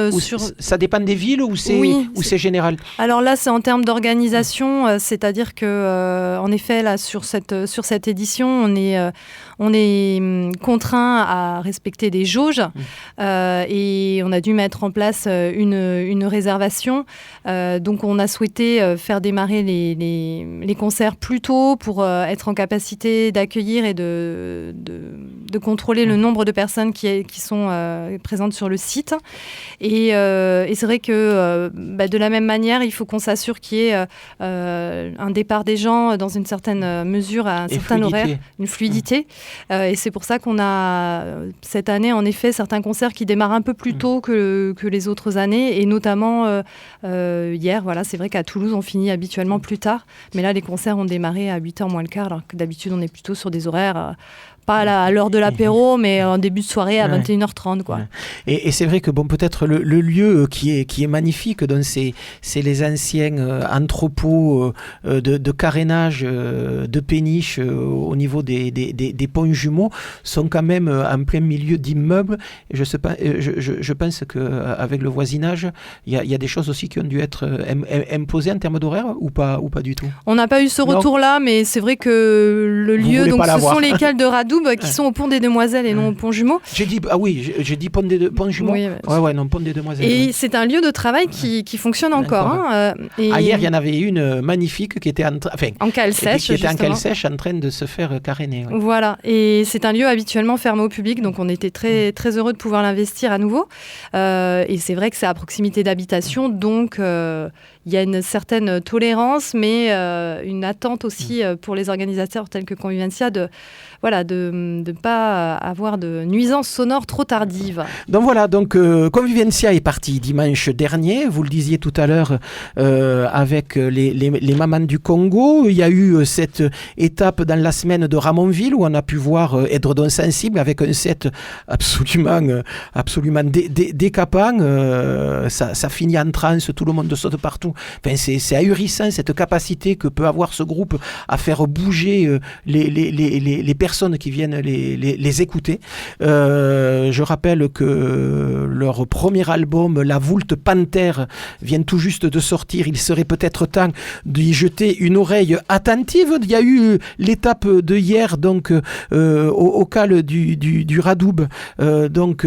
ça dépend des villes ou c'est général? Alors là, c'est en termes d'organisation, c'est-à-dire que, en effet, là, sur cette édition, on est contraint à respecter des jauges et on a dû mettre en place une réservation. Donc, on a souhaité faire démarrer les concerts plus tôt pour être en capacité d'accueillir et de contrôler le nombre de personnes qui sont présentes sur le site. Et c'est vrai que de la même manière, il faut qu'on s'assure qu'il y ait un départ des gens dans une certaine mesure, à un certain horaire, une fluidité. Et c'est pour ça qu'on a cette année, en effet, certains concerts qui démarrent un peu plus tôt que les autres années. Et notamment hier, c'est vrai qu'à Toulouse, on finit habituellement plus tard. Mais là, les concerts ont démarré à 8h moins le quart, alors que d'habitude, on est plutôt sur des horaires... pas à l'heure de l'apéro, mais en début de soirée à 21h30. Quoi. Et c'est vrai que peut-être le lieu qui est magnifique, donc c'est les anciens entrepôts de carénage, de péniches au niveau des ponts jumeaux, sont quand même en plein milieu d'immeubles. Je pense qu'avec le voisinage, il y a des choses aussi qui ont dû être imposées en termes d'horaire ou pas du tout? On n'a pas eu ce retour-là, mais c'est vrai que le lieu, donc ce sont les cales de Radoub qui sont au pont des Demoiselles et non au pont Jumeaux. J'ai dit pont Jumeaux. Oui, non, pont des Demoiselles. Et c'est un lieu de travail qui fonctionne encore. Hier, il y en avait une magnifique qui était en cale sèche, en train de se faire caréner. Ouais. Voilà, et c'est un lieu habituellement fermé au public, donc on était très, très heureux de pouvoir l'investir à nouveau. Et c'est vrai que c'est à proximité d'habitation, donc il y a une certaine tolérance, mais une attente aussi pour les organisateurs tels que Convivencia de ne pas avoir de nuisances sonores trop tardives. Donc voilà, Convivencia est parti dimanche dernier, vous le disiez tout à l'heure, avec les mamans du Congo. Il y a eu cette étape dans la semaine de Ramonville où on a pu voir Edredon Sensible avec un set absolument décapant. Ça finit en transe, tout le monde saute partout Enfin, c'est ahurissant cette capacité que peut avoir ce groupe à faire bouger les personnes qui viennent les écouter. Je rappelle que leur premier album, La Voulte Panther, vient tout juste de sortir. Il serait peut-être temps d'y jeter une oreille attentive. Il y a eu l'étape de hier, donc au cale du Radoub. Donc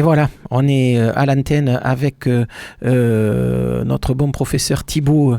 Et voilà, on est à l'antenne avec notre bon professeur Thibaut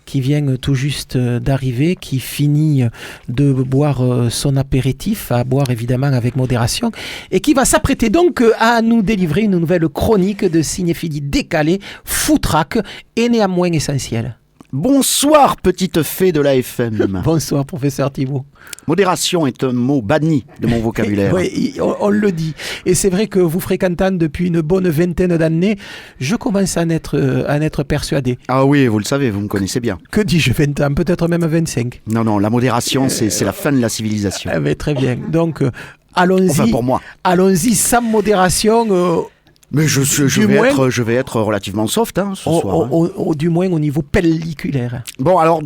qui vient tout juste d'arriver, qui finit de boire son apéritif, à boire évidemment avec modération, et qui va s'apprêter donc à nous délivrer une nouvelle chronique de cinéphilie décalée, foutraque et néanmoins essentielle. Bonsoir, petite fée de la FM. Bonsoir, professeur Thibaut. Modération est un mot banni de mon vocabulaire. Oui, on le dit. Et c'est vrai que vous fréquentant depuis une bonne vingtaine d'années, je commence à en être persuadé. Ah oui, vous le savez, vous me connaissez bien. Que dis-je, 20 ans, peut-être même 25. Non, la modération, c'est la fin de la civilisation. Mais très bien. Donc, allons-y. Enfin, pour moi. Allons-y sans modération. Mais je vais être relativement soft ce soir. Du moins au niveau pelliculaire. Bon, alors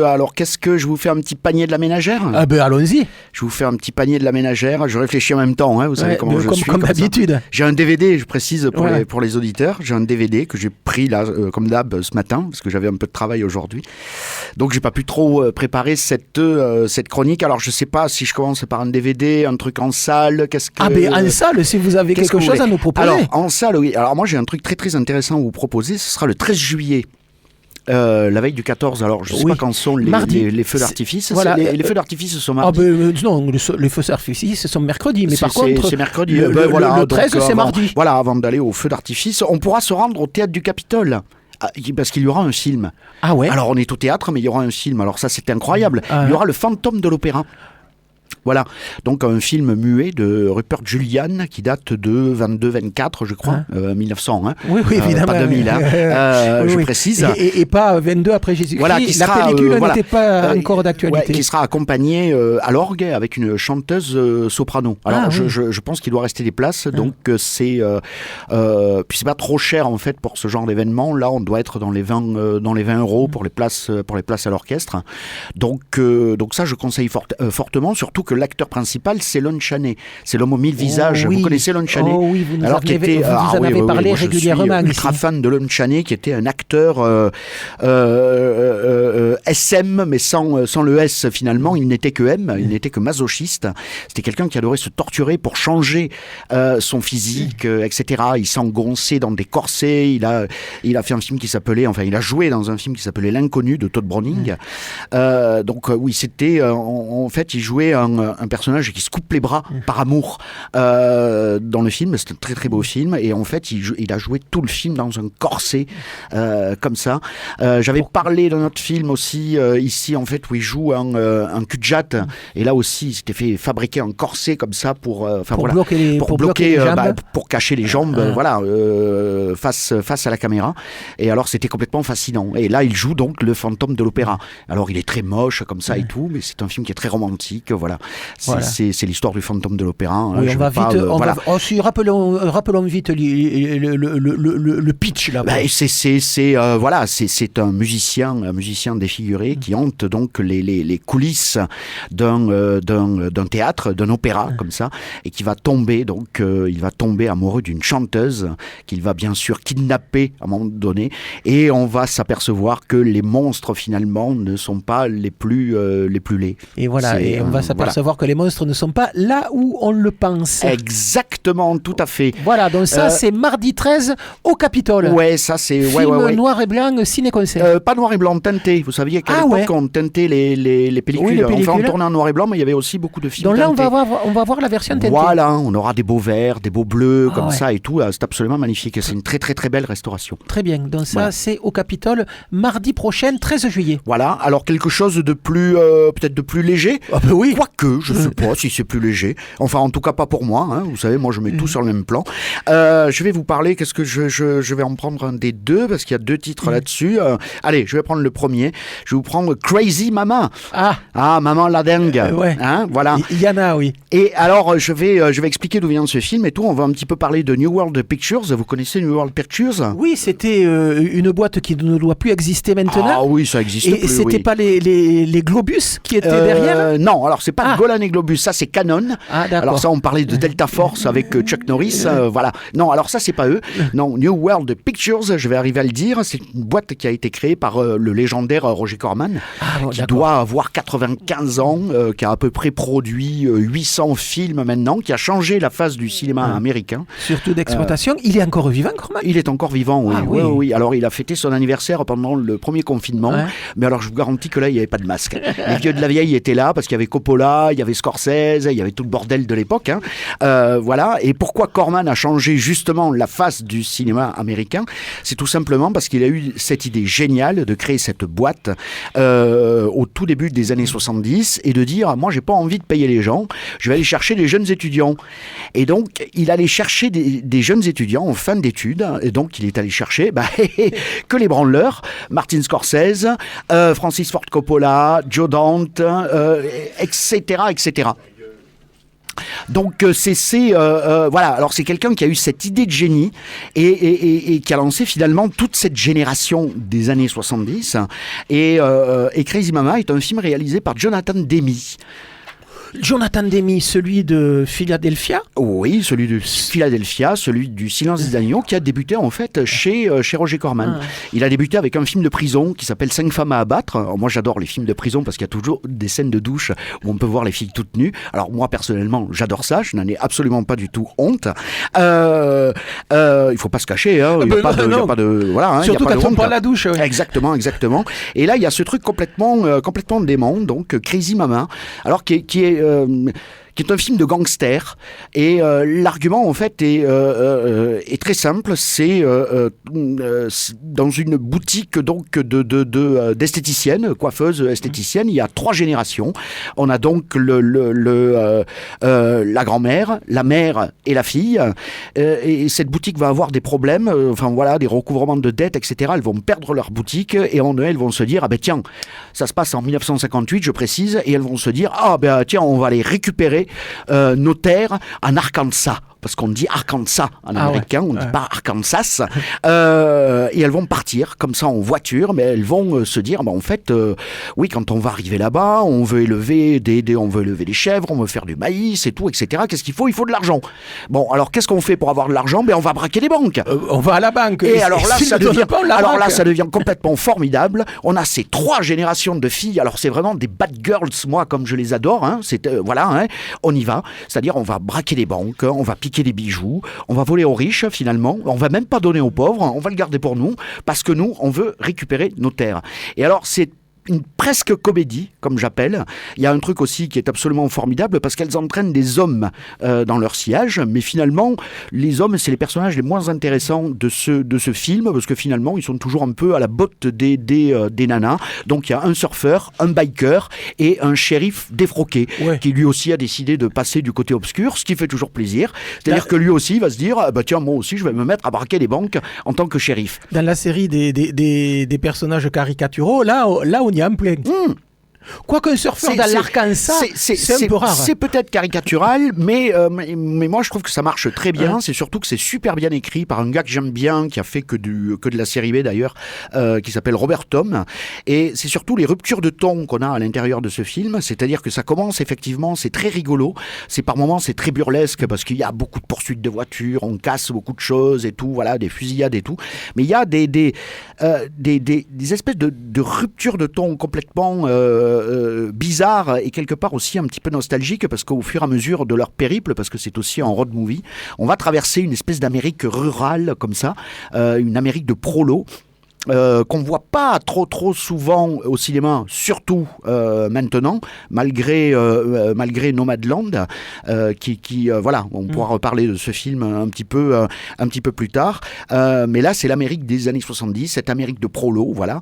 alors qu'est-ce que je vous fais un petit panier de la ménagère ? Ah ben allons-y. Je vous fais un petit panier de la ménagère. Je réfléchis en même temps, vous savez comment je suis. Comme d'habitude. J'ai un DVD, je précise pour les auditeurs. J'ai un DVD que j'ai pris là, comme d'hab, ce matin, parce que j'avais un peu de travail aujourd'hui. Donc j'ai pas pu trop préparer cette chronique. Alors je sais pas si je commence par un DVD, un truc en salle. En salle, si vous avez quelque chose à nous proposer. Alors, en salle, oui. Alors moi j'ai un truc très très intéressant à vous proposer. Ce sera le 13 juillet. La veille du 14, alors je ne sais pas quand sont les feux d'artifice. Voilà. Les feux d'artifice sont mardi. Non, les feux d'artifice sont mercredi, mais par contre, c'est mercredi. Le 13, c'est mardi. Voilà, avant d'aller aux feux d'artifice, on pourra se rendre au théâtre du Capitole. Parce qu'il y aura un film. Ah ouais. Alors on est au théâtre, mais il y aura un film. Alors ça, c'est incroyable. Il y aura le fantôme de l'opéra. Voilà, donc un film muet de Rupert Julian qui date de 22-24, je crois, 1900. Oui, évidemment. Pas 2000, je précise. Et pas 22 après Jésus-Christ. Voilà, la pellicule n'était pas encore d'actualité. Qui sera accompagné à l'orgue avec une chanteuse soprano. Alors, je pense qu'il doit rester des places, donc c'est... puis c'est pas trop cher, en fait, pour ce genre d'événement. Là, on doit être dans les 20 euros pour les places à l'orchestre. Donc ça, je conseille fortement, surtout que l'acteur principal, c'est Lon Chaney. C'est l'homme aux 1000 visages. Oui. Vous connaissez Lon Chaney ? Oh oui, vous nous en avez parlé régulièrement. Je suis ultra fan de Lon Chaney, qui était un acteur SM, mais sans le S finalement. Il n'était que M, il n'était que masochiste. C'était quelqu'un qui adorait se torturer pour changer son physique, etc. Il s'engonçait dans des corsets. Il a fait un film qui s'appelait... Enfin, il a joué dans un film qui s'appelait L'Inconnu de Todd Browning. Donc oui, c'était... en fait, il jouait un personnage qui se coupe les bras par amour dans le film. C'est un très très beau film, et en fait il a joué tout le film dans un corset comme ça. J'avais parlé d'un autre film aussi ici, en fait, où il joue un cul-de-jatte, et là aussi il s'était fait fabriquer un corset comme ça pour bloquer les jambes. Pour cacher les jambes, face à la caméra. Et alors c'était complètement fascinant, et là il joue donc le fantôme de l'opéra. Alors il est très moche comme ça et tout, mais c'est un film qui est très romantique. Voilà. C'est l'histoire du fantôme de l'opéra. Oui, rappelons vite le pitch là. C'est un musicien défiguré qui hante donc les coulisses d'un théâtre, d'un opéra comme ça, et qui va tomber amoureux d'une chanteuse qu'il va bien sûr kidnapper à un moment donné, et on va s'apercevoir que les monstres finalement ne sont pas les plus laids. Et voilà, et on va s'apercevoir que les monstres ne sont pas là où on le pense. Exactement, tout à fait. Voilà, donc ça c'est mardi 13 au Capitole. Ouais, ça c'est... Film noir et blanc, ciné-concert. Pas noir et blanc, teinté. Vous saviez qu'à l'époque on teintait les pellicules. Oui, les pellicules. Enfin, on tournait en noir et blanc, mais il y avait aussi beaucoup de films donc là teintés. on va voir la version teintée. Voilà, on aura des beaux verts, des beaux bleus, ça et tout. C'est absolument magnifique. C'est une très très très belle restauration. Très bien, donc ça c'est au Capitole, mardi prochain, 13 juillet. Voilà, alors quelque chose de plus, peut-être de plus léger. Ah ben oui. Quoique, je sais pas si c'est plus léger. Enfin, en tout cas pas pour moi. Vous savez, moi je mets tout sur le même plan. Je vais vous parler, qu'est-ce que je vais en prendre un des deux, parce qu'il y a deux titres là-dessus. Allez, je vais prendre le premier. Je vais vous prendre Crazy Mama. Ah, Maman la dingue. Voilà. Il y en a, oui. Et alors, je vais expliquer d'où vient ce film et tout. On va un petit peu parler de New World Pictures. Vous connaissez New World Pictures ? Oui, c'était une boîte qui ne doit plus exister maintenant. Ah oui, ça existe plus. Et c'était pas les Globus qui étaient derrière ? Non, alors c'est pas Golan et Globus, ça c'est Canon. Ah, d'accord. Alors ça, on parlait de Delta Force avec Chuck Norris, voilà. Non, alors ça c'est pas eux. Non, New World Pictures, je vais arriver à le dire, c'est une boîte qui a été créée par le légendaire Roger Corman, qui doit avoir 95 ans, qui a à peu près produit 800 films maintenant, qui a changé la face du cinéma américain. Surtout d'exploitation. Il est encore vivant, Corman? Il est encore vivant, oui. Ah, oui. Oui. Alors il a fêté son anniversaire pendant le premier confinement, mais alors je vous garantis que là il n'y avait pas de masque. Les vieux de la vieille étaient là parce qu'il y avait Coppola, il y avait Scorsese, il y avait tout le bordel de l'époque. Voilà. Et pourquoi Corman a changé justement la face du cinéma américain? C'est tout simplement parce qu'il a eu cette idée géniale de créer cette boîte au tout début des années 70 et de dire, moi j'ai pas envie de payer les gens, je vais aller chercher des jeunes étudiants. Et donc il allait chercher des jeunes étudiants en fin d'études, et donc il est allé chercher que les branleurs, Martin Scorsese, Francis Ford Coppola, Joe Dante, etc., etc. Donc voilà. Alors c'est quelqu'un qui a eu cette idée de génie et qui a lancé finalement toute cette génération des années 70. Et Crazy Mama est un film réalisé par Jonathan Demme. Jonathan Demme, celui de Philadelphia? Oui, celui de Philadelphia, celui du Silence des agneaux, qui a débuté en fait chez Roger Corman. Il a débuté avec un film de prison qui s'appelle 5 femmes à abattre. Alors, moi j'adore les films de prison parce qu'il y a toujours des scènes de douche où on peut voir les filles toutes nues. Alors moi personnellement j'adore ça, je n'en ai absolument pas du tout honte. Il faut pas se cacher, hein. Il n'y a pas de voilà, hein, surtout y a pas quand de on honte. prend la douche. Ouais. Exactement. Et là il y a ce truc complètement dément, donc Crazy Mama. Alors qui est un film de gangster et l'argument en fait est très simple. C'est dans une boutique donc d'esthéticienne, coiffeuse esthéticienne. Il y a 3 générations. On a donc la grand-mère, la mère et la fille. Et cette boutique va avoir des problèmes, des recouvrements de dettes, etc. Elles vont perdre leur boutique et elles vont se dire tiens, ça se passe en 1958, je précise, et elles vont se dire tiens, on va aller récupérer nos terres en Arkansas. Parce qu'on dit Arkansas en américain, on ne dit pas Arkansas. Et elles vont partir comme ça en voiture, mais elles vont se dire, en fait, oui, quand on va arriver là-bas, on veut élever des chèvres, on veut faire du maïs et tout, etc. Qu'est-ce qu'il faut? Il faut de l'argent. Bon, alors qu'est-ce qu'on fait pour avoir de l'argent? On va braquer des banques. On va à la banque. Et alors là, ça devient complètement formidable. On a ces 3 générations de filles. Alors c'est vraiment des bad girls, moi, comme je les adore. Hein. On y va. C'est-à-dire, on va braquer des banques, on va piquer des bijoux, on va voler aux riches finalement, on va même pas donner aux pauvres, on va le garder pour nous parce que nous on veut récupérer nos terres. Et alors c'est une presque comédie, comme j'appelle. Il y a un truc aussi qui est absolument formidable parce qu'elles entraînent des hommes dans leur sillage, mais finalement, les hommes, c'est les personnages les moins intéressants de ce film parce que finalement, ils sont toujours un peu à la botte des nanas. Donc, il y a un surfeur, un biker et un shérif défroqué qui lui aussi a décidé de passer du côté obscur, ce qui fait toujours plaisir. C'est-à-dire que lui aussi va se dire tiens, moi aussi, je vais me mettre à braquer des banques en tant que shérif. Dans la série des personnages caricaturaux, là on y est en plein. Quoique un surfeur dans l'Arkansas, c'est un peu rare. C'est peut-être caricatural, mais moi je trouve que ça marche très bien. C'est surtout que c'est super bien écrit par un gars que j'aime bien, qui a fait que de la série B d'ailleurs, qui s'appelle Robert Thom. Et c'est surtout les ruptures de ton qu'on a à l'intérieur de ce film. C'est-à-dire que ça commence effectivement, c'est très rigolo. C'est par moments c'est très burlesque parce qu'il y a beaucoup de poursuites de voitures, on casse beaucoup de choses et tout, voilà, des fusillades et tout. Mais il y a des espèces de ruptures de ton complètement bizarre et quelque part aussi un petit peu nostalgique parce qu'au fur et à mesure de leur périple, parce que c'est aussi un road movie, on va traverser une espèce d'Amérique rurale comme ça, une Amérique de prolo. Qu'on voit pas trop souvent au cinéma, surtout maintenant, malgré Nomadland, qui voilà, on pourra reparler de ce film un petit peu plus tard. Mais là, c'est l'Amérique des années 70, cette Amérique de prolo, voilà,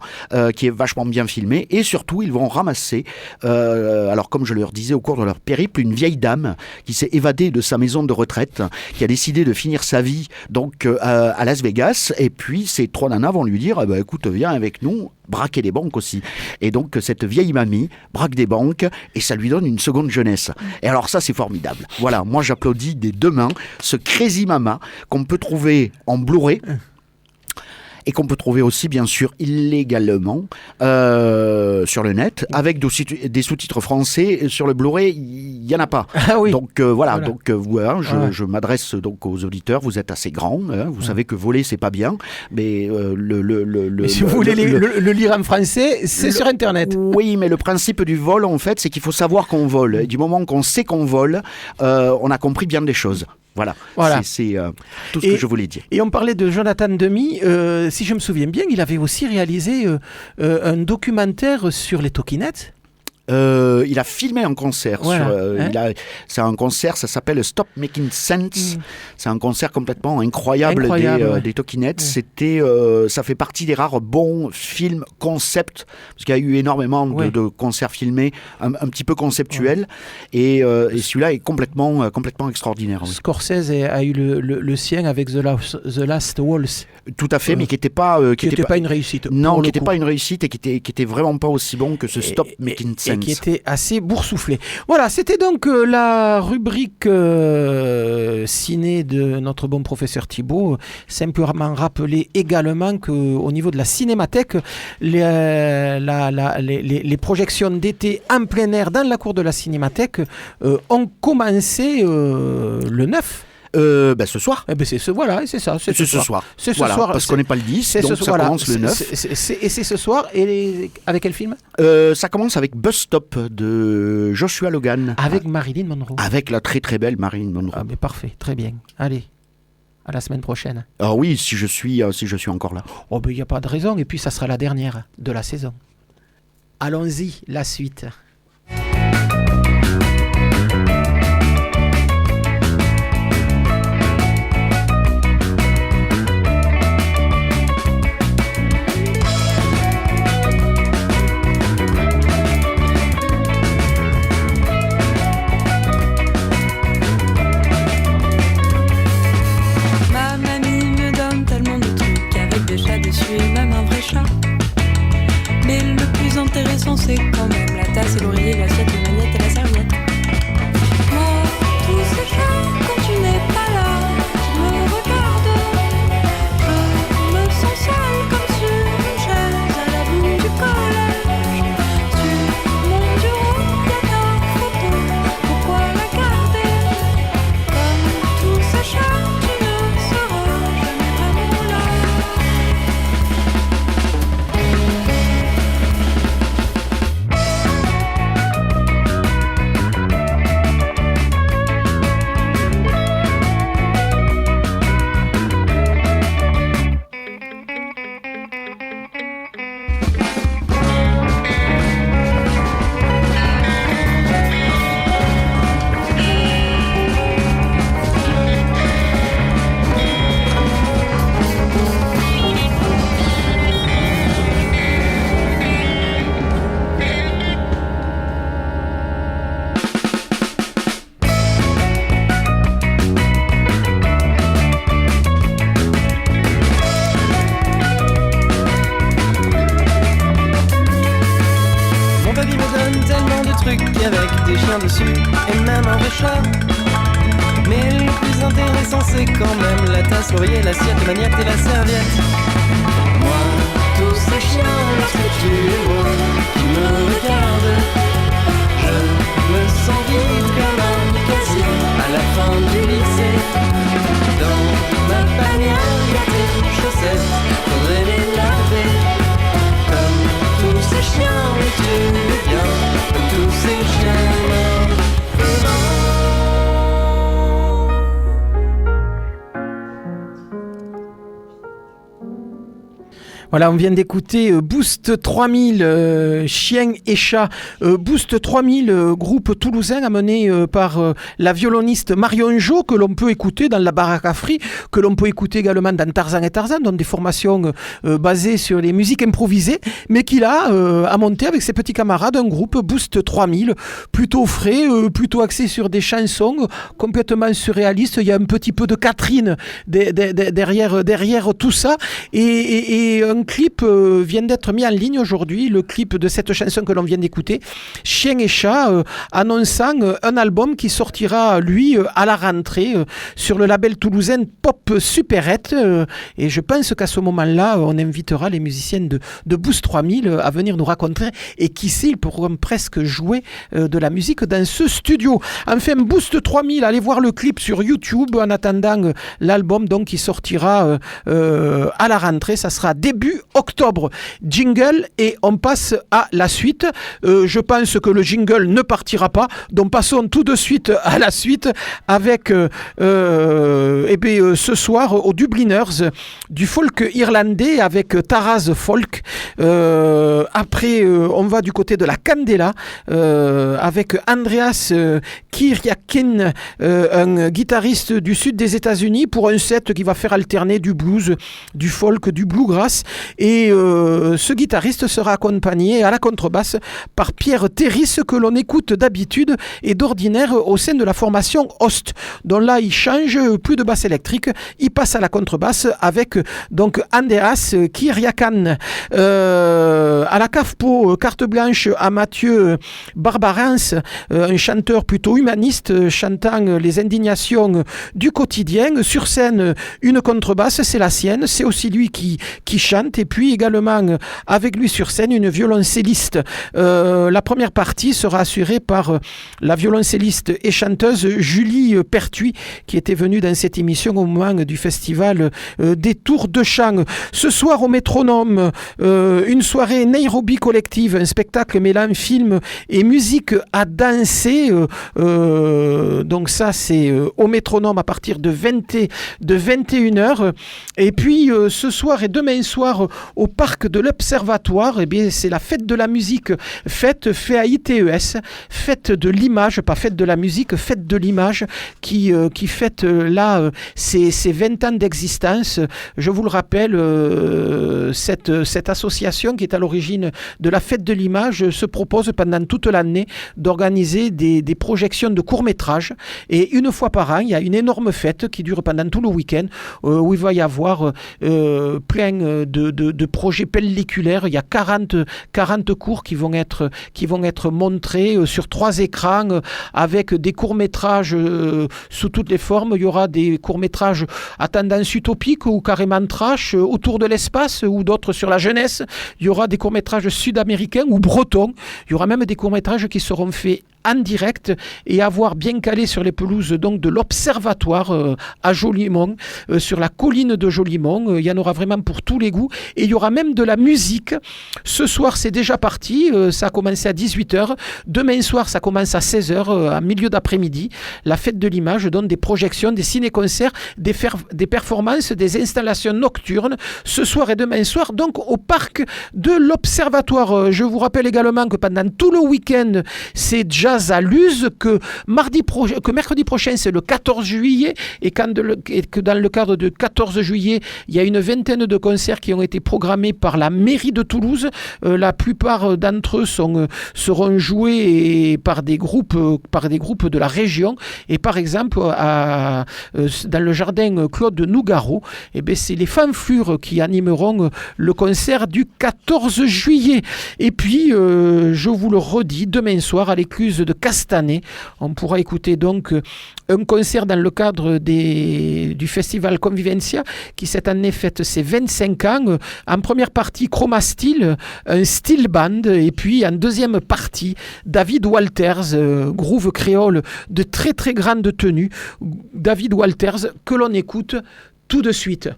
qui est vachement bien filmée. Et surtout, ils vont ramasser, alors comme je leur disais au cours de leur périple, une vieille dame qui s'est évadée de sa maison de retraite, qui a décidé de finir sa vie donc à Las Vegas. Et puis ces 3 nanas vont lui dire écoute, viens avec nous braquer des banques aussi. Et donc cette vieille mamie braque des banques et ça lui donne une seconde jeunesse. Et alors ça, c'est formidable. Voilà, moi j'applaudis des 2 mains ce Crazy Mama qu'on peut trouver en Blu-ray et qu'on peut trouver aussi bien sûr illégalement sur le net, avec des sous-titres français. Sur le Blu-ray, il y en a pas. Ah oui. Donc voilà. Donc je m'adresse donc aux auditeurs. Vous êtes assez grands, vous savez que voler c'est pas bien, mais mais si vous voulez le lire en français, c'est sur Internet. Oui, mais le principe du vol, en fait, c'est qu'il faut savoir qu'on vole. Et du moment qu'on sait qu'on vole, on a compris bien des choses. Voilà. C'est tout ce que je voulais dire. Et on parlait de Jonathan Demy. Si je me souviens bien, il avait aussi réalisé un documentaire sur les Talking-Heads. Il a filmé un concert. C'est un concert, ça s'appelle Stop Making Sense. C'est un concert complètement incroyable des Talking-Heads. Ça fait partie des rares bons films concept, parce qu'il y a eu énormément de concerts filmés un petit peu conceptuels, et celui-là est complètement extraordinaire. Scorsese a eu le sien avec The Last Waltz. Tout à fait, mais qui n'était pas une réussite. Non, qui n'était pas une réussite, et qui était vraiment pas aussi bon que ce Stop Making Sense. Et qui était assez boursouflé. Voilà, c'était donc la rubrique ciné de notre bon professeur Thibault. Simplement rappeler également qu'au niveau de la cinémathèque, les projections d'été en plein air dans la cour de la cinémathèque ont commencé le 9. Ce soir. C'est ce soir. C'est ce soir. Parce qu'on n'est pas le 10, donc ça commence le 9. Et c'est ce soir. Et avec quel film ? Ça commence avec Bus Stop de Joshua Logan. Avec Marilyn Monroe. Avec la très très belle Marilyn Monroe. Mais parfait, très bien. Allez, à la semaine prochaine. Ah oui, si je suis encore là. Il n'y a pas de raison. Et puis ça sera la dernière de la saison. Allons-y, la suite. Intéressant, c'est quand même la tasse et l'oreiller, l'assiette, les magnettes et la serviette. Moi, tous ces chats, quand tu n'es pas là, je me regarde. Je me sens seule comme sur une chaise à la boue du collège. Sur mon bureau, y a ta photo, pourquoi la garder? Comme tous ces chats, tu ne seras jamais vraiment là. Avec des chiens dessus et même un vrai chat. Mais le plus intéressant c'est quand même la tasse, l'oreiller, l'assiette, la maniette et la serviette. Moi, tous ces chiens, lorsque tu les vois, qui me regardent, je me sens vite comme un casier à la fin du lycée. Dans ma panière, il y a tes chaussettes, faudrait les laver. Comme tous ces chiens, mais tu es bien, comme tous ces chiens morts. Voilà, on vient d'écouter Boost 3000, Chiens et Chats. Boost 3000, groupe toulousain amené par la violoniste Marion Jo, que l'on peut écouter dans la baraque à Free, que l'on peut écouter également dans Tarzan et Tarzan, donc des formations basées sur les musiques improvisées, mais qu'il a monté avec ses petits camarades un groupe Boost 3000, plutôt frais, plutôt axé sur des chansons complètement surréalistes. Il y a un petit peu de Catherine derrière tout ça, et un clip vient d'être mis en ligne aujourd'hui, le clip de cette chanson que l'on vient d'écouter, Chien et Chat, annonçant un album qui sortira, lui, à la rentrée, sur le label toulousain Pop Superette. Et je pense qu'à ce moment-là, on invitera les musiciens de Boost 3000 à venir nous raconter. Et qui sait, ils pourront presque jouer de la musique dans ce studio. Enfin, Boost 3000, allez voir le clip sur YouTube en attendant l'album donc, qui sortira à la rentrée. Ça sera début octobre. Jingle et on passe à la suite. Je pense que le jingle ne partira pas. Donc passons tout de suite à la suite avec ce soir aux Dubliners du folk irlandais avec Taraz Folk. Après, on va du côté de la Candela avec Andreas Kyriakin, un guitariste du sud des États-Unis, pour un set qui va faire alterner du blues, du folk, du bluegrass. Et ce guitariste sera accompagné à la contrebasse par Pierre Terris, que l'on écoute d'habitude et d'ordinaire au sein de la formation Host. Donc là, il change, plus de basse électrique, il passe à la contrebasse avec donc Andreas Kyriakan. À la CAFPO, carte blanche à Mathieu Barbarens, un chanteur plutôt humaniste, chantant les indignations du quotidien. Sur scène, une contrebasse, c'est la sienne, c'est aussi lui qui chante, et puis également avec lui sur scène une violoncelliste. La première partie sera assurée par la violoncelliste et chanteuse Julie Pertuis, qui était venue dans cette émission au moment du festival des Tours de Chant. Ce soir au Métronome, une soirée Nairobi collective, un spectacle mêlant film et musique à danser. Donc ça, c'est au Métronome à partir de 21h. Et puis ce soir et demain soir au parc de l'Observatoire, eh bien, c'est la fête de la musique, fête FAITES, fête de l'image, pas fête de la musique, fête de l'image, qui fête là ses 20 ans d'existence. Je vous le rappelle, cette association qui est à l'origine de la fête de l'image se propose pendant toute l'année d'organiser des projections de courts-métrages, et une fois par an, il y a une énorme fête qui dure pendant tout le week-end où il va y avoir plein de projets pelliculaires. Il y a 40 courts qui vont être montrés sur 3 écrans avec des courts-métrages sous toutes les formes. Il y aura des courts-métrages à tendance utopique ou carrément trash autour de l'espace, ou d'autres sur la jeunesse. Il y aura des courts-métrages sud-américains ou bretons. Il y aura même des courts-métrages qui seront faits en direct et à voir bien calé sur les pelouses donc de l'Observatoire à Jolimont, sur la colline de Jolimont. Il y en aura vraiment pour tous les goûts, et il y aura même de la musique. Ce soir, c'est déjà parti, ça a commencé à 18h. Demain soir, ça commence à 16h, à milieu d'après-midi. La fête de l'image donne des projections, des ciné-concerts, des performances, des installations nocturnes, ce soir et demain soir, donc au parc de l'Observatoire. Je vous rappelle également que pendant tout le week-end, c'est Jazz à Luz, que mercredi prochain, c'est le 14 juillet, et que dans le cadre du 14 juillet, il y a une vingtaine de concerts qui ont été programmés par la mairie de Toulouse. La plupart d'entre eux seront joués par des groupes de la région. Et par exemple, dans le jardin Claude Nougaro, c'est les Fanflures qui animeront le concert du 14 juillet. Et puis, je vous le redis, demain soir, à l'écluse de Castanet, on pourra écouter donc un concert dans le cadre du festival Convivencia, qui cette année fête ses 25 ans. En première partie, Chroma Steel, un steel band, et puis en deuxième partie, David Walters, groove créole de très très grande tenue. David Walters, que l'on écoute tout de suite.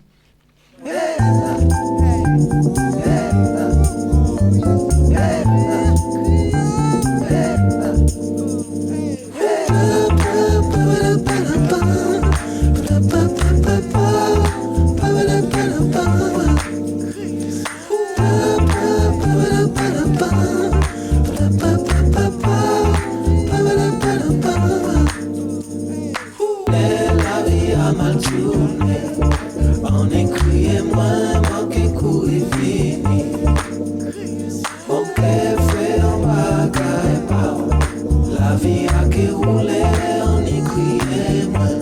On est crié moins, manqué couille fini. Ok, fait en bagaille, la vie a qui roule, on est crié moins.